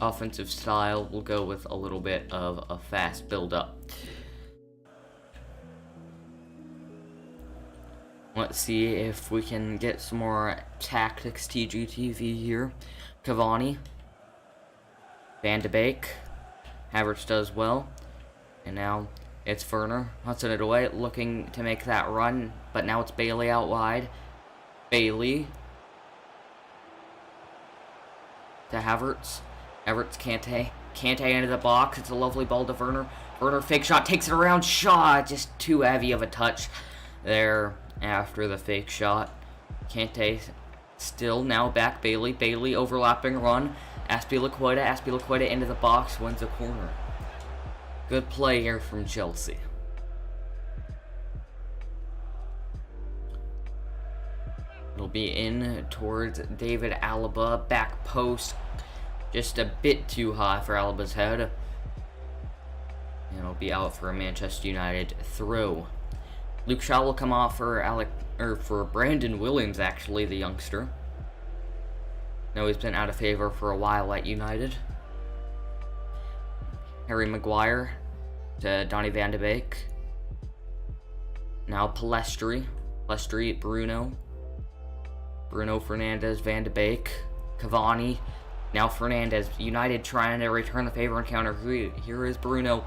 Offensive style, we'll go with a little bit of a fast build-up. Let's see if we can get some more tactics TGTV here. Cavani. Van de Beek. Havertz does well. And now it's Werner. Hudson it away, looking to make that run. But now it's Bailey out wide. Bailey. To Havertz. Havertz, Kante. Kante into the box. It's a lovely ball to Werner. Werner fake shot, takes it around. Shaw, just too heavy of a touch there after the fake shot. Kante still now back. Bailey. Bailey overlapping run. Azpilicueta into the box, wins a corner. Good play here from Chelsea. It'll be in towards David Alaba. Back post. Just a bit too high for Alaba's head. And it'll be out for a Manchester United throw. Luke Shaw will come off for Brandon Williams, actually, the youngster. No, he's been out of favor for a while at United. Harry Maguire to Donny van de Beek. Now Palestri. Palestri, Bruno. Bruno Fernandez, Van de Beek. Cavani. Now Fernandez. United trying to return the favor and counter. Here is Bruno.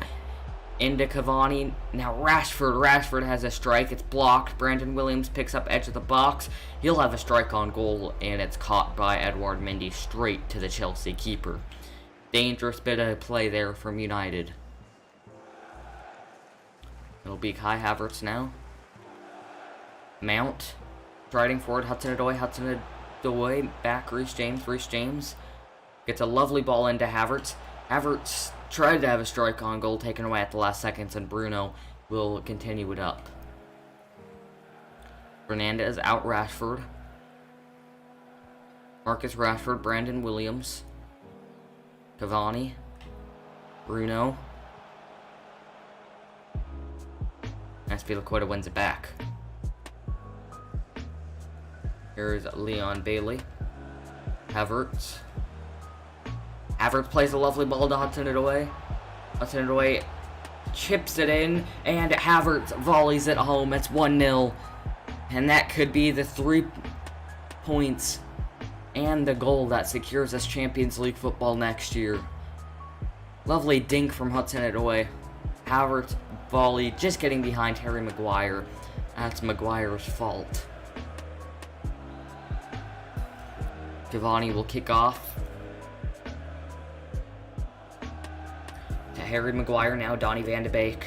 Into Cavani. Now Rashford. Rashford has a strike. It's blocked. Brandon Williams picks up edge of the box. He'll have a strike on goal, and it's caught by Edouard Mendy straight to the Chelsea keeper. Dangerous bit of play there from United. It'll be Kai Havertz now. Mount. Striding forward. Hudson-Odoi. Back. Reece James. Reece James gets a lovely ball into Havertz. Havertz tried to have a strike on goal taken away at the last seconds, and Bruno will continue it up. Fernandez out Rashford. Marcus Rashford, Brandon Williams. Cavani. Bruno. Azpilicueta wins it back. Here's Leon Bailey. Havertz. Havertz plays a lovely ball to Hudson Odoi. Hudson Odoi chips it in, and Havertz volleys it home. It's 1-0. And that could be the 3 points and the goal that secures us Champions League football next year. Lovely dink from Hudson Odoi. Havertz volley, just getting behind Harry Maguire. That's Maguire's fault. Cavani will kick off. To Harry Maguire, now Donny van de Beek.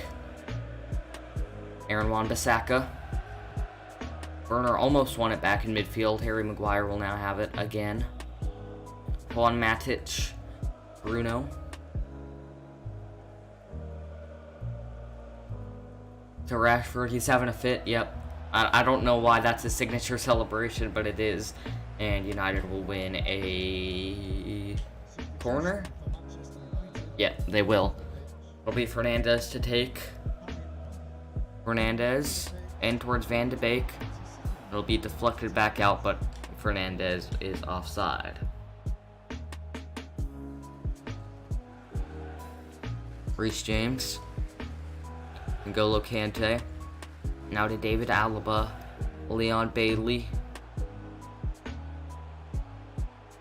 Aaron Wan-Bissaka. Werner almost won it back in midfield. Harry Maguire will now have it again. Juan Matic. Bruno. To Rashford, he's having a fit, yep. I don't know why that's his signature celebration, but it is. And United will win a corner? Yeah, they will. It'll be Fernandez to take. Fernandez in towards Van de Beek. It'll be deflected back out, but Fernandez is offside. Reece James. N'Golo Kante. Now to David Alaba. Leon Bailey.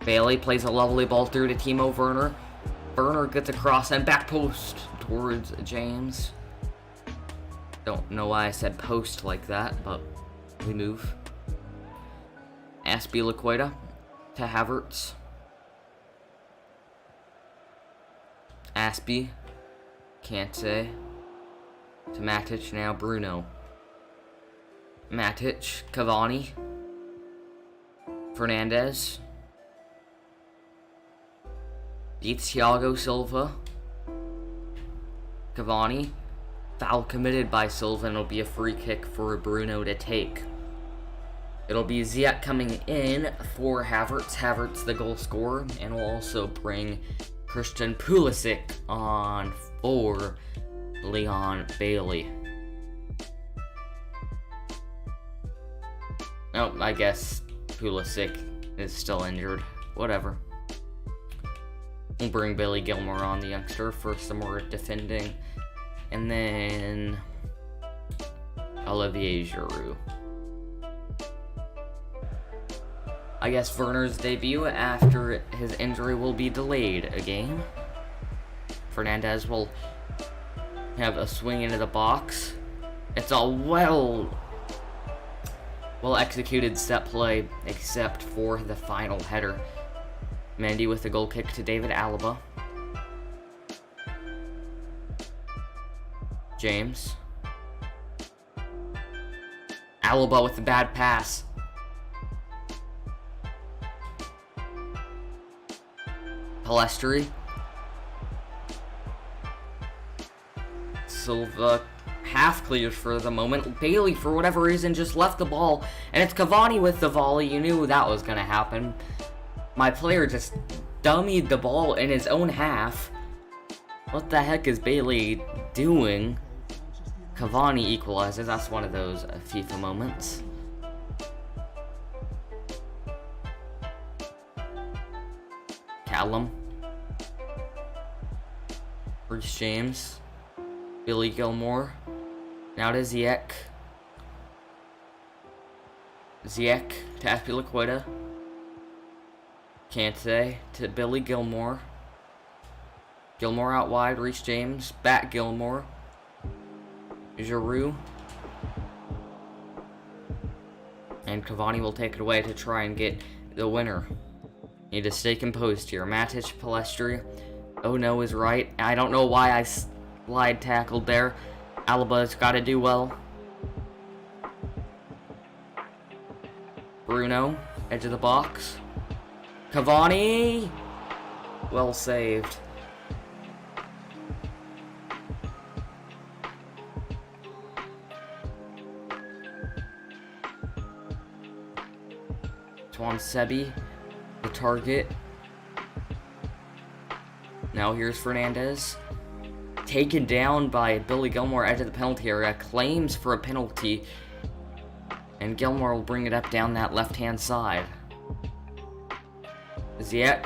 Bailey plays a lovely ball through to Timo Werner. Werner gets across and back post towards James. Don't know why I said post like that, but we move. Azpilicueta to Havertz. Aspi. Kante. To Matic, now Bruno. Matic, Cavani. Fernandez. Beats Thiago Silva. Cavani. Foul committed by Silva, and it'll be a free kick for Bruno to take. It'll be Ziyech coming in for Havertz. Havertz, the goal scorer, and will also bring Christian Pulisic on for Leon Bailey. Oh, I guess Pulisic is still injured. Whatever. We'll bring Billy Gilmore on, the youngster, for some more defending. And then Olivier Giroud. I guess Werner's debut after his injury will be delayed a game. Fernandez will have a swing into the box. It's a well executed set play, except for the final header. Mendy with the goal kick to David Alaba. James. Alaba with the bad pass. Palestri. Silva half clears for the moment. Bailey, for whatever reason, just left the ball. And it's Cavani with the volley. You knew that was going to happen. My player just dummied the ball in his own half. What the heck is Bailey doing? Cavani equalizes. That's one of those FIFA moments. Callum. Reece James. Billy Gilmore. Now to Ziyech. Ziyech to Azpilicueta. Kante to Billy Gilmore. Gilmore out wide. Reece James. Back Gilmore. Giroud. And Cavani will take it away to try and get the winner. Need to stay composed here. Matic, Palestri. Oh no is right. I don't know why I slide tackled there. Alaba's got to do well. Bruno, edge of the box. Cavani! Well saved. Antoine Sebi, the target. Now here's Fernandez. Taken down by Billy Gilmore edge of the penalty area. Claims for a penalty. And Gilmore will bring it up down that left-hand side. Ziyech.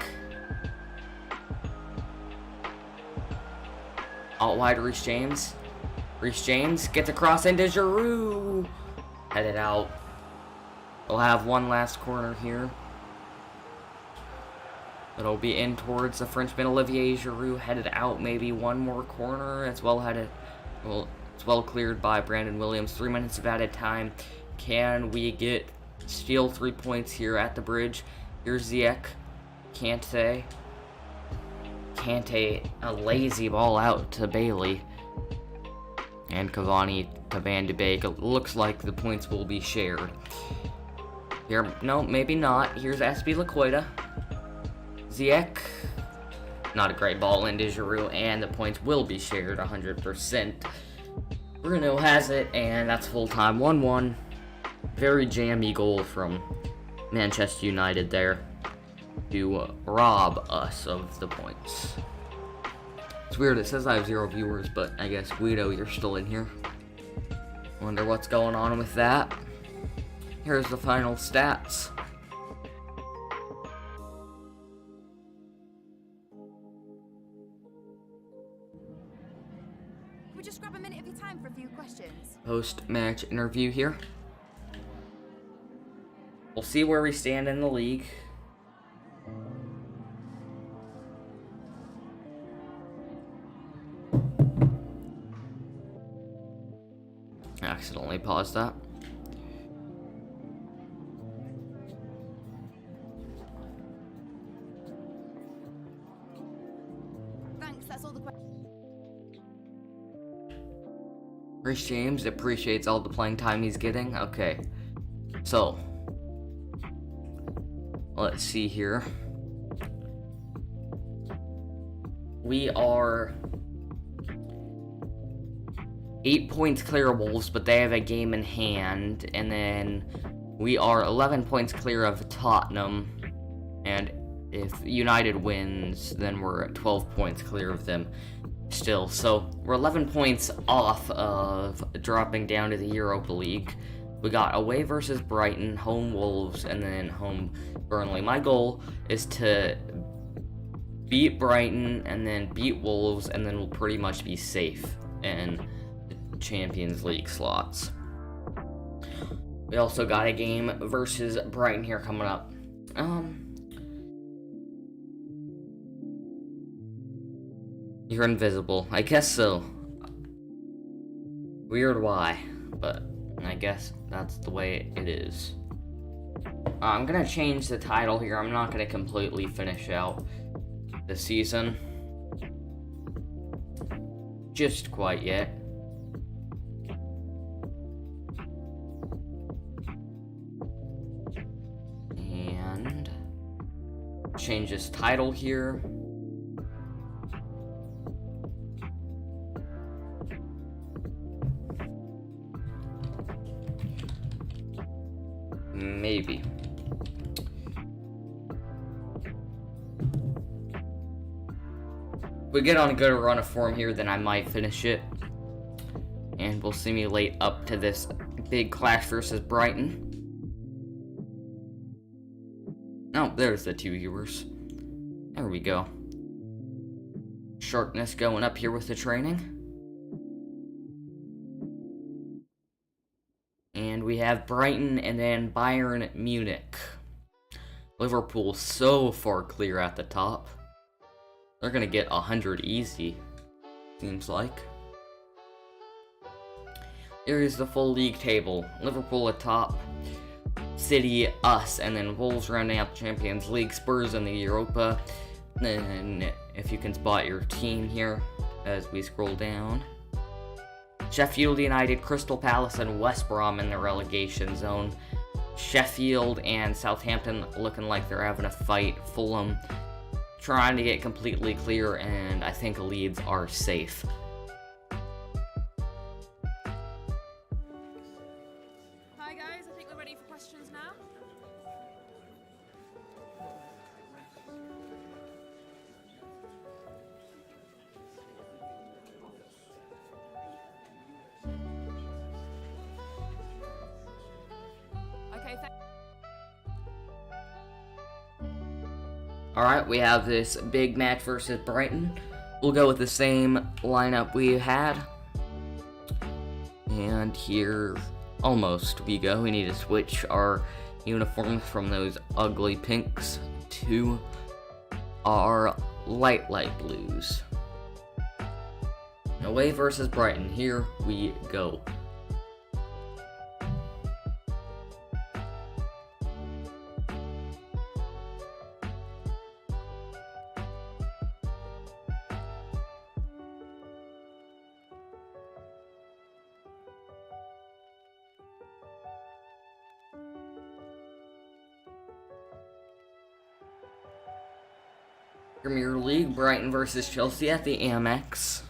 Out wide, Reece James. Reece James gets across into Giroud. Headed out. We'll have one last corner here. It'll be in towards the Frenchman Olivier Giroud. Headed out, maybe one more corner. It's well headed. Well, it's well cleared by Brandon Williams. 3 minutes of added time. Can we steal 3 points here at the bridge? Here's Ziyech. Kante, a lazy ball out to Bailey. And Cavani to Van de Beek. It looks like the points will be shared. Here, no, maybe not. Here's Azpilicueta. Ziyech. Not a great ball into Giroud, and the points will be shared 100%. Bruno has it, and that's full time. 1-1. Very jammy goal from Manchester United there to rob us of the points. It's weird, it says I have 0 viewers, but I guess Guido, you're still in here. Wonder what's going on with that. Here's the final stats. Can we just grab a minute of your time for a few questions? Post-match interview here. We'll see where we stand in the league. I accidentally paused that. Thanks, that's all the questions. Reece James appreciates all the playing time he's getting. Okay. So, let's see here. We are 8 points clear of Wolves, but they have a game in hand. And then we are 11 points clear of Tottenham. And if United wins, then we're at 12 points clear of them still. So we're 11 points off of dropping down to the Europa League. We got away versus Brighton, home Wolves, and then home Burnley. My goal is to beat Brighton and then beat Wolves, and then we'll pretty much be safe in the Champions League slots. We also got a game versus Brighton here coming up. You're invisible. I guess so. Weird why, but I guess that's the way it is. I'm gonna change the title here. I'm not gonna completely finish out the season. Just quite yet. And change this title here. Maybe. If we get on a good run of form here, then I might finish it. And we'll simulate up to this big clash versus Brighton. Oh, there's the 2 viewers. There we go. Sharpness going up here with the training. And we have Brighton and then Bayern Munich. Liverpool so far clear at the top. They're gonna get 100 easy, seems like. Here is the full league table. Liverpool atop, City, us, and then Wolves rounding out the Champions League, Spurs in the Europa. Then, if you can spot your team here as we scroll down. Sheffield United, Crystal Palace, and West Brom in the relegation zone. Sheffield and Southampton looking like they're having a fight. Fulham trying to get completely clear, and I think Leeds are safe. Hi guys, I think we're ready for questions now. Okay, Alright, we have this big match versus Brighton. We'll go with the same lineup we had. And here, almost, we go. We need to switch our uniforms from those ugly pinks to our light blues. Away versus Brighton. Here we go. Premier League, Brighton versus Chelsea at the Amex.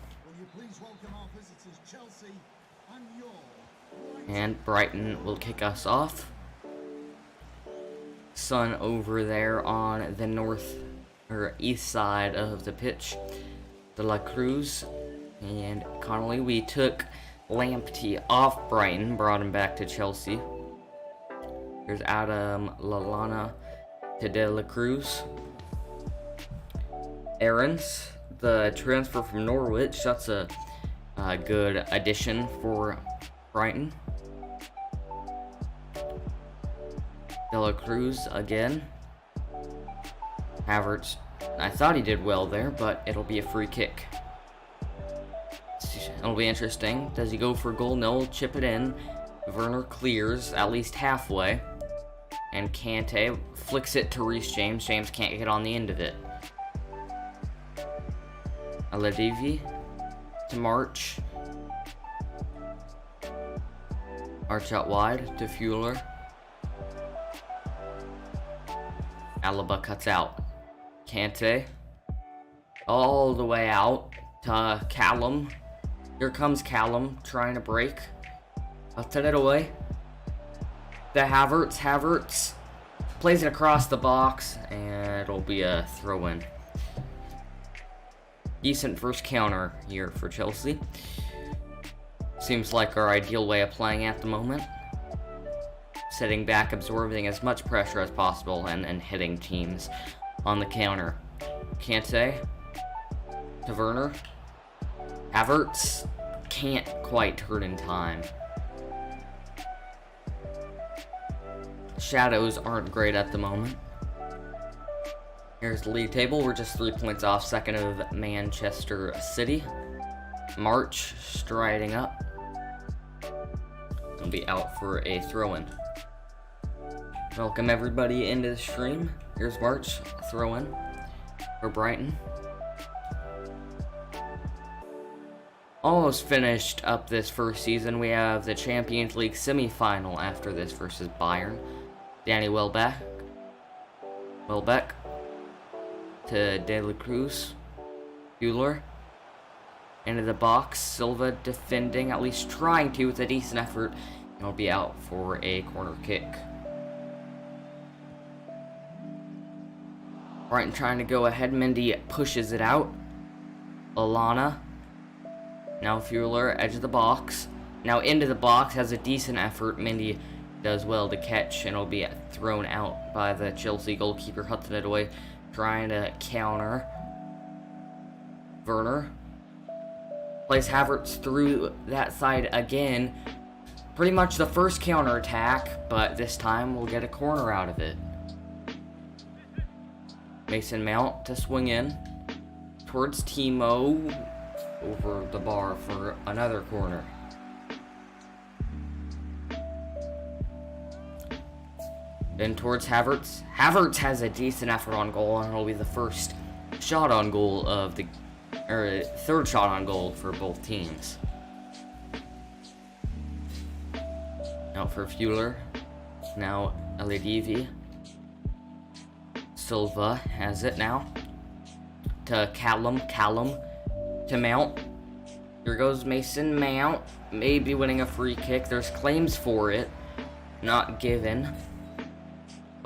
And Brighton will kick us off. Sun over there on the north or east side of the pitch. De La Cruz and Connolly. We took Lamptey off Brighton, brought him back to Chelsea. There's Adam Lallana to De La Cruz. Aarons, the transfer from Norwich, that's a good addition for Brighton. De La Cruz again. Havertz, I thought he did well there, but it'll be a free kick. It'll be interesting. Does he go for goal? No, chip it in. Werner clears at least halfway. And Kante flicks it to Reece James. James can't get on the end of it. Aladivi to March. Arch out wide to Fuller. Alaba cuts out. Kante all the way out to Callum. Here comes Callum trying to break. I'll send it away. The Havertz plays it across the box, and it'll be a throw-in. Decent first counter here for Chelsea. Seems like our ideal way of playing at the moment. Sitting back, absorbing as much pressure as possible, and hitting teams on the counter. Kante to Werner. Havertz can't quite turn in time. Shadows aren't great at the moment. Here's the league table. We're just 3 points off second of Manchester City. March striding up. He'll be out for a throw-in. Welcome everybody into the stream. Here's March, throw-in for Brighton. Almost finished up this first season. We have the Champions League semi-final after this versus Bayern. Danny Welbeck to De La Cruz. Fuller into the box. Silva defending, at least trying to with a decent effort. And he'll be out for a corner kick. Brighton trying to go ahead. Mendy pushes it out. Lallana. Now Fuller, edge of the box. Now into the box, has a decent effort. Mendy does well to catch, and it'll be thrown out by the Chelsea goalkeeper. Hudson it away, trying to counter. Werner plays Havertz through that side again. Pretty much the first counter attack, but this time we'll get a corner out of it. Mason Mount to swing in towards Timo, over the bar for another corner. Then towards Havertz. Havertz has a decent effort on goal, and it'll be the first shot on goal of the, or third shot on goal for both teams. Now for Fuller. Now Aladivi. Silva has it now. To Callum to Mount. Here goes Mason Mount. Maybe winning a free kick. There's claims for it. Not given.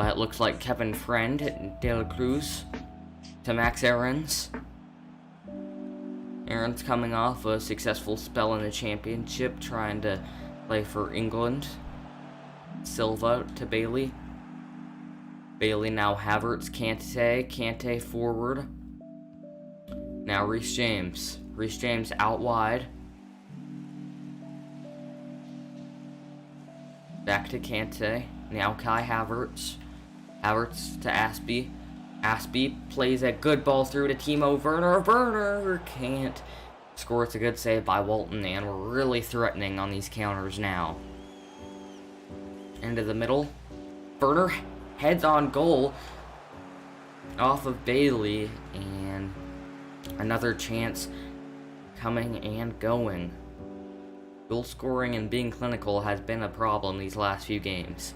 But it looks like Kevin Friend, De La Cruz to Max Aarons. Aarons coming off a successful spell in the championship, trying to play for England. Silva to Bailey. Bailey now Havertz, Kante forward. Now Reece James. Reece James out wide. Back to Kante. Now Kai Havertz. Havertz to Aspie. Aspie plays a good ball through to Timo Werner. Werner can't score. It's a good save by Walton, and we're really threatening on these counters now. Into the middle. Werner heads on goal off of Bailey, and another chance coming and going. Goal scoring and being clinical has been a problem these last few games.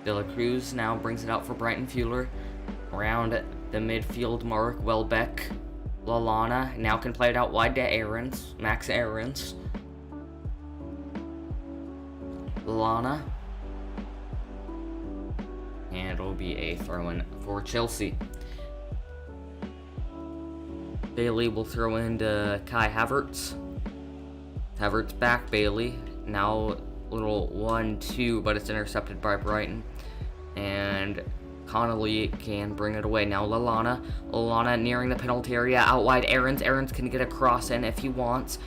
De La Cruz now brings it out for Brighton. Fuller around the midfield mark. Welbeck. Lallana now can play it out wide to Aarons. Max Aarons. Lallana. And it'll be a throw-in for Chelsea. Bailey will throw into Kai Havertz. Havertz back, Bailey. Now little 1-2, but it's intercepted by Brighton. And Connolly can bring it away. Now Lallana. Lallana nearing the penalty area. Out wide, Aarons. Aarons can get a cross in if he wants.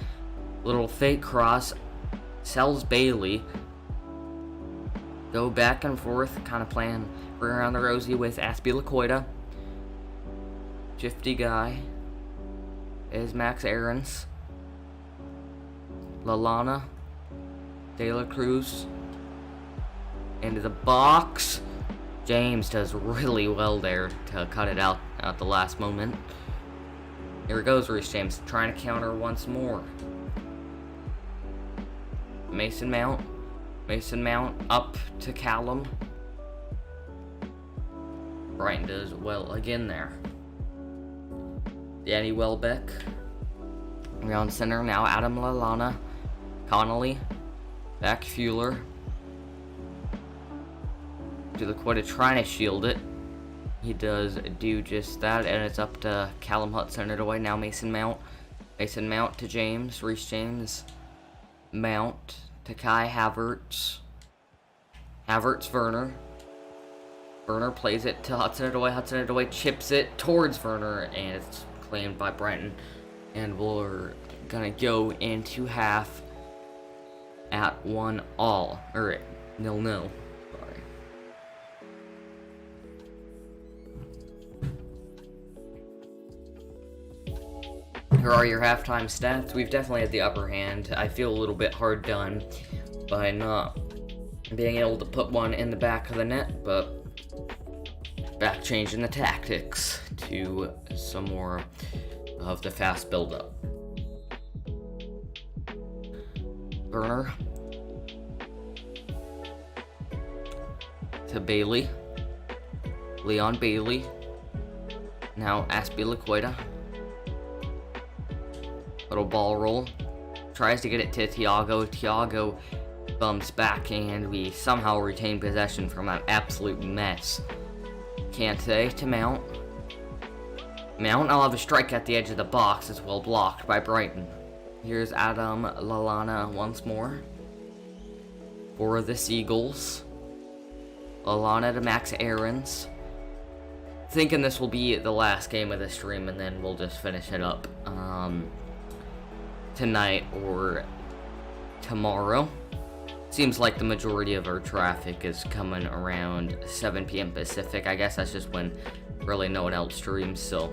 Little fake cross. Sells Bailey. Go back and forth, kind of playing around the rosy with Azpilicueta. Shifty guy is Max Aarons. Lallana. De La Cruz. Into the box. James does really well there to cut it out at the last moment. Here goes Reece James trying to counter once more. Mason Mount. Mason Mount up to Callum. Brighton does well again there. Danny Welbeck. Around center now, Adam Lallana. Connolly. Back Fuller. To the Quetta trying to shield it. He does do just that, and it's up to Callum Hudson it away. Now Mason Mount. Mason Mount to James. Reece James. Mount to Kai Havertz. Havertz, Werner. Werner plays it to Hudson it away. Hudson it away, chips it towards Werner, and it's claimed by Brighton. And we're gonna go into half at 1-0. Or 0-0. Sorry. Here are your halftime stats. We've definitely had the upper hand. I feel a little bit hard done by not being able to put one in the back of the net, but back changing the tactics to some more of the fast build-up. Werner to Bailey. Leon Bailey. Now Azpilicueta. Little ball roll. Tries to get it to Thiago. Thiago bumps back, and we somehow retain possession from an absolute mess. Kante to Mount. Mount, I'll have a strike at the edge of the box. It's well blocked by Brighton. Here's Adam Lallana once more for the Seagulls. Lallana to Max Aarons. Thinking this will be the last game of the stream, and then we'll just finish it up tonight or tomorrow. Seems like the majority of our traffic is coming around 7 p.m. Pacific. I guess that's just when really no one else streams, so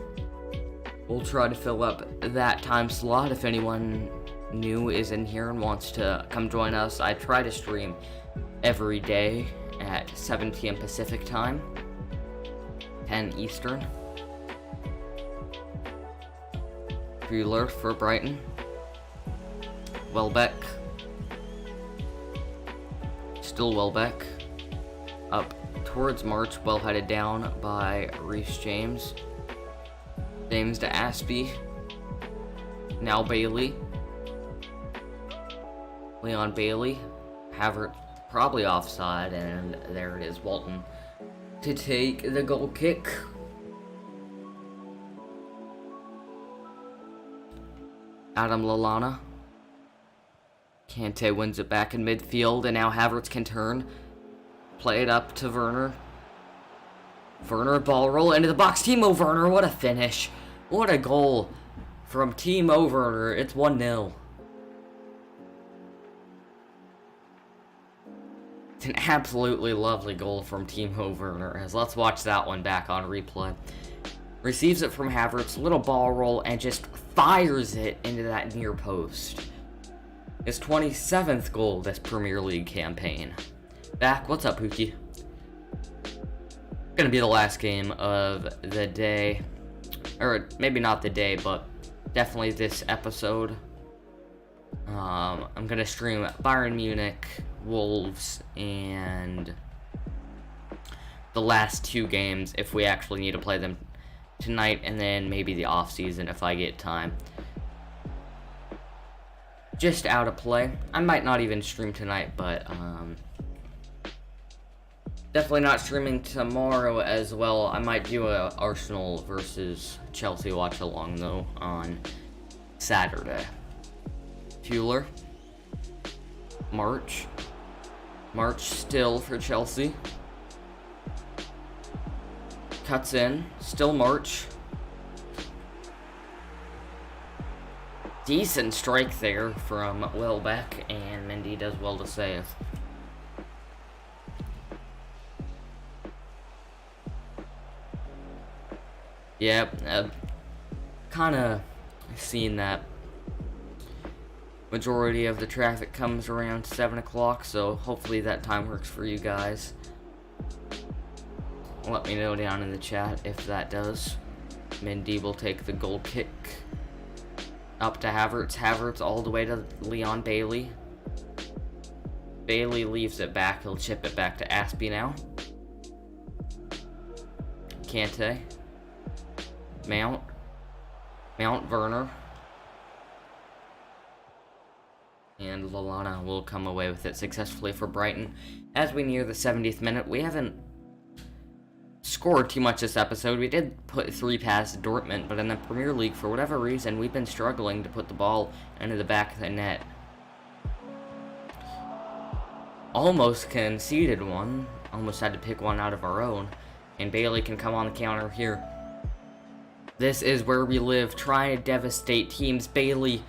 we'll try to fill up that time slot. If anyone new is in here and wants to come join us, I try to stream every day at 7 p.m. Pacific time, 10 Eastern. Fuller for Brighton. Welbeck. Still Welbeck. Up towards March, well headed down by Reece James. James to Aspie. Now Bailey. Leon Bailey. Havertz probably offside, and there it is, Walton to take the goal kick. Adam Lallana. Kante wins it back in midfield, and now Havertz can turn. Play it up to Werner. Werner, ball roll into the box. Timo Werner, what a finish. What a goal from Timo Werner. It's 1-0. It's an absolutely lovely goal from Timo Werner. As let's watch that one back on replay. Receives it from Havertz, little ball roll, and just fires it into that near post. His 27th goal this Premier League campaign. Back, what's up, Pookie? Gonna be the last game of the day. Or maybe not the day, but definitely this episode. I'm gonna stream Bayern Munich, Wolves, and the last two games if we actually need to play them tonight, and then maybe the off season if I get time. Just out of play. I might not even stream tonight, but definitely not streaming tomorrow as well. I might do a Arsenal versus Chelsea watch along though on Saturday. Fuller. March still for Chelsea. Cuts in, still March. Decent strike there from Welbeck, and Mendy does well to save. Yep, kind of seen that majority of the traffic comes around 7 o'clock, so hopefully that time works for you guys. Let me know down in the chat if that does. Mendy will take the goal kick. Up to Havertz. Havertz all the way to Leon Bailey. Bailey leaves it back. He'll chip it back to Aspie now. Kante. Mount Werner. And Lallana will come away with it successfully for Brighton. As we near the 70th minute, we haven't scored too much this episode. We did put 3 past Dortmund, but in the Premier League, for whatever reason, we've been struggling to put the ball into the back of the net. Almost conceded one. Almost had to pick one out of our own. And Bailey can come on the counter here. This is where we live. Try to devastate teams. Bailey.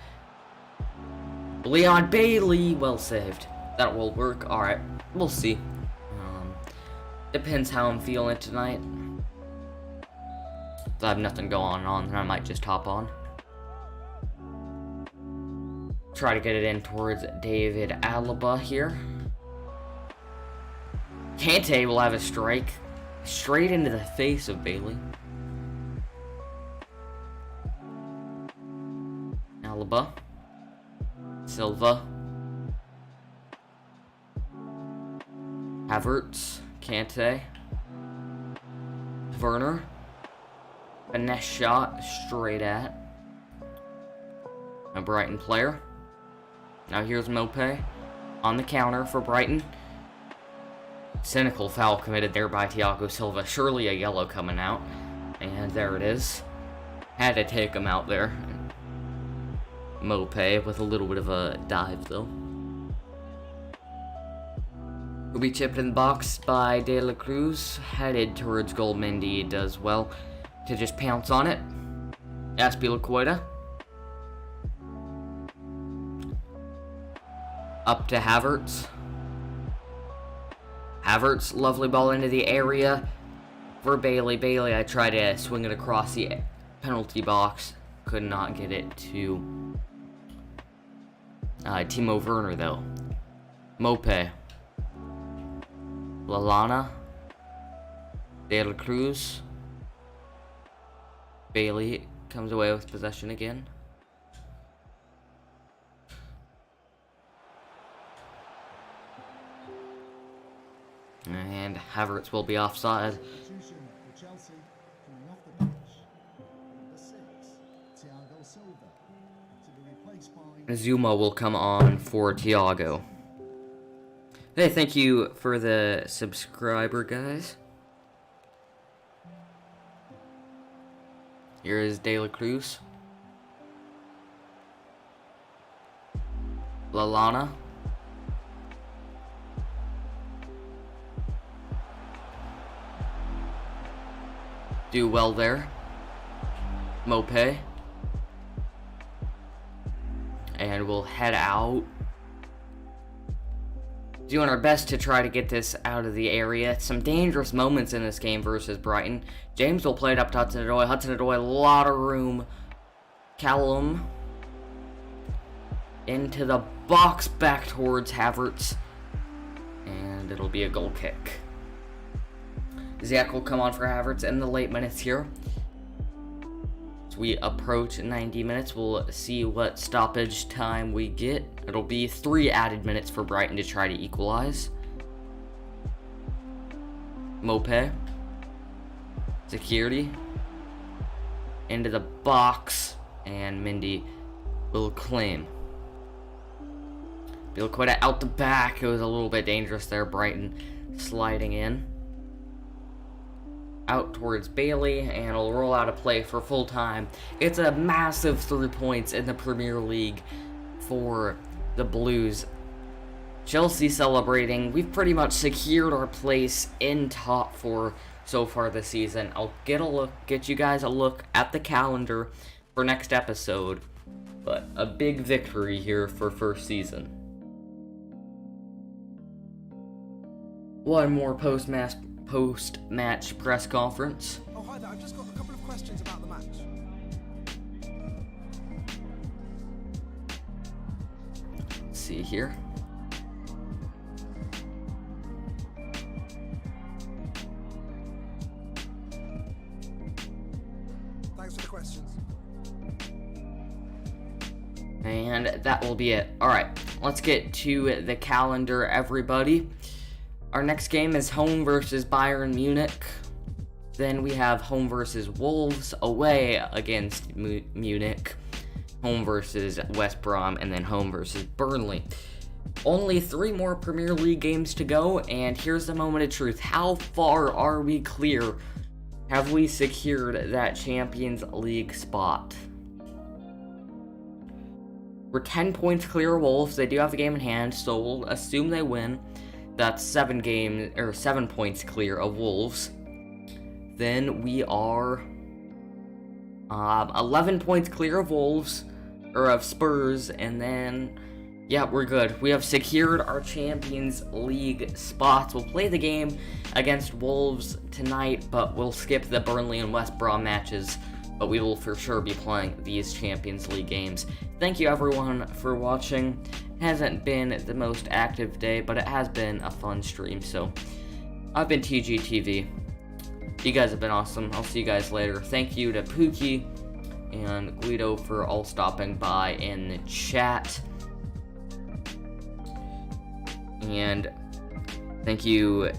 Leon Bailey. Well saved. That will work. Alright. We'll see. Depends how I'm feeling tonight. If I have nothing going on, then I might just hop on. Try to get it in towards David Alaba here. Kante will have a strike straight into the face of Bailey. Alaba. Silva. Havertz. Kante. Werner. Finesse shot straight at a Brighton player. Now here's Mopé on the counter for Brighton. Cynical foul committed there by Thiago Silva. Surely a yellow coming out. And there it is. Had to take him out there. Mopé with a little bit of a dive though. Will be chipped in the box by De La Cruz. Headed towards goal. Mendy does well to just pounce on it. Azpilicueta. Up to Havertz. Havertz, lovely ball into the area for Bailey. Bailey, I tried to swing it across the penalty box. Could not get it to Timo Werner though. Mopé. Lallana. De La Cruz. Bailey comes away with possession again. And Havertz will be offside. Zuma will come on for Thiago. Hey, thank you for the subscriber, guys. Here is De La Cruz. Lallana. Do well there. Mope. And we'll head out. Doing our best to try to get this out of the area. Some dangerous moments in this game versus Brighton. James will play it up to Hudson-Odoi. Hudson-Odoi, a lot of room. Callum. Into the box, back towards Havertz. And it'll be a goal kick. Zach will come on for Havertz in the late minutes here. As we approach 90 minutes, we'll see what stoppage time we get. It'll be 3 added minutes for Brighton to try to equalize. Mope. Security. Into the box. And Mindy will claim. Bielqueta out the back. It was a little bit dangerous there. Brighton sliding in. Out towards Bailey, and it'll roll out a play for full time. It's a massive 3 points in the Premier League for the Blues. Chelsea celebrating. We've pretty much secured our place in top 4 so far this season. I'll get you guys a look at the calendar for next episode, but a big victory here for first season. One more post-match press conference. Oh, hi there. I've just got a couple of questions about the match. Let's see here. Thanks for the questions. And that will be it. Alright, let's get to the calendar, everybody. Our next game is home versus Bayern Munich. Then we have home versus Wolves, away against Munich, home versus West Brom, and then home versus Burnley. Only 3 more Premier League games to go, and here's the moment of truth. How far are we clear? Have we secured that Champions League spot? We're 10 points clear of Wolves. They do have the game in hand, so we'll assume they win. That's 7 points clear of Wolves. Then we are 11 points clear of Wolves, or of Spurs, and then, yeah, we're good. We have secured our Champions League spots. We'll play the game against Wolves tonight, but we'll skip the Burnley and West Brom matches, but we will for sure be playing these Champions League games. Thank you everyone for watching. Hasn't been the most active day, but it has been a fun stream, so I've been TGTV. You guys have been awesome. I'll see you guys later. Thank you to Pookie and Guido for all stopping by in the chat. And thank you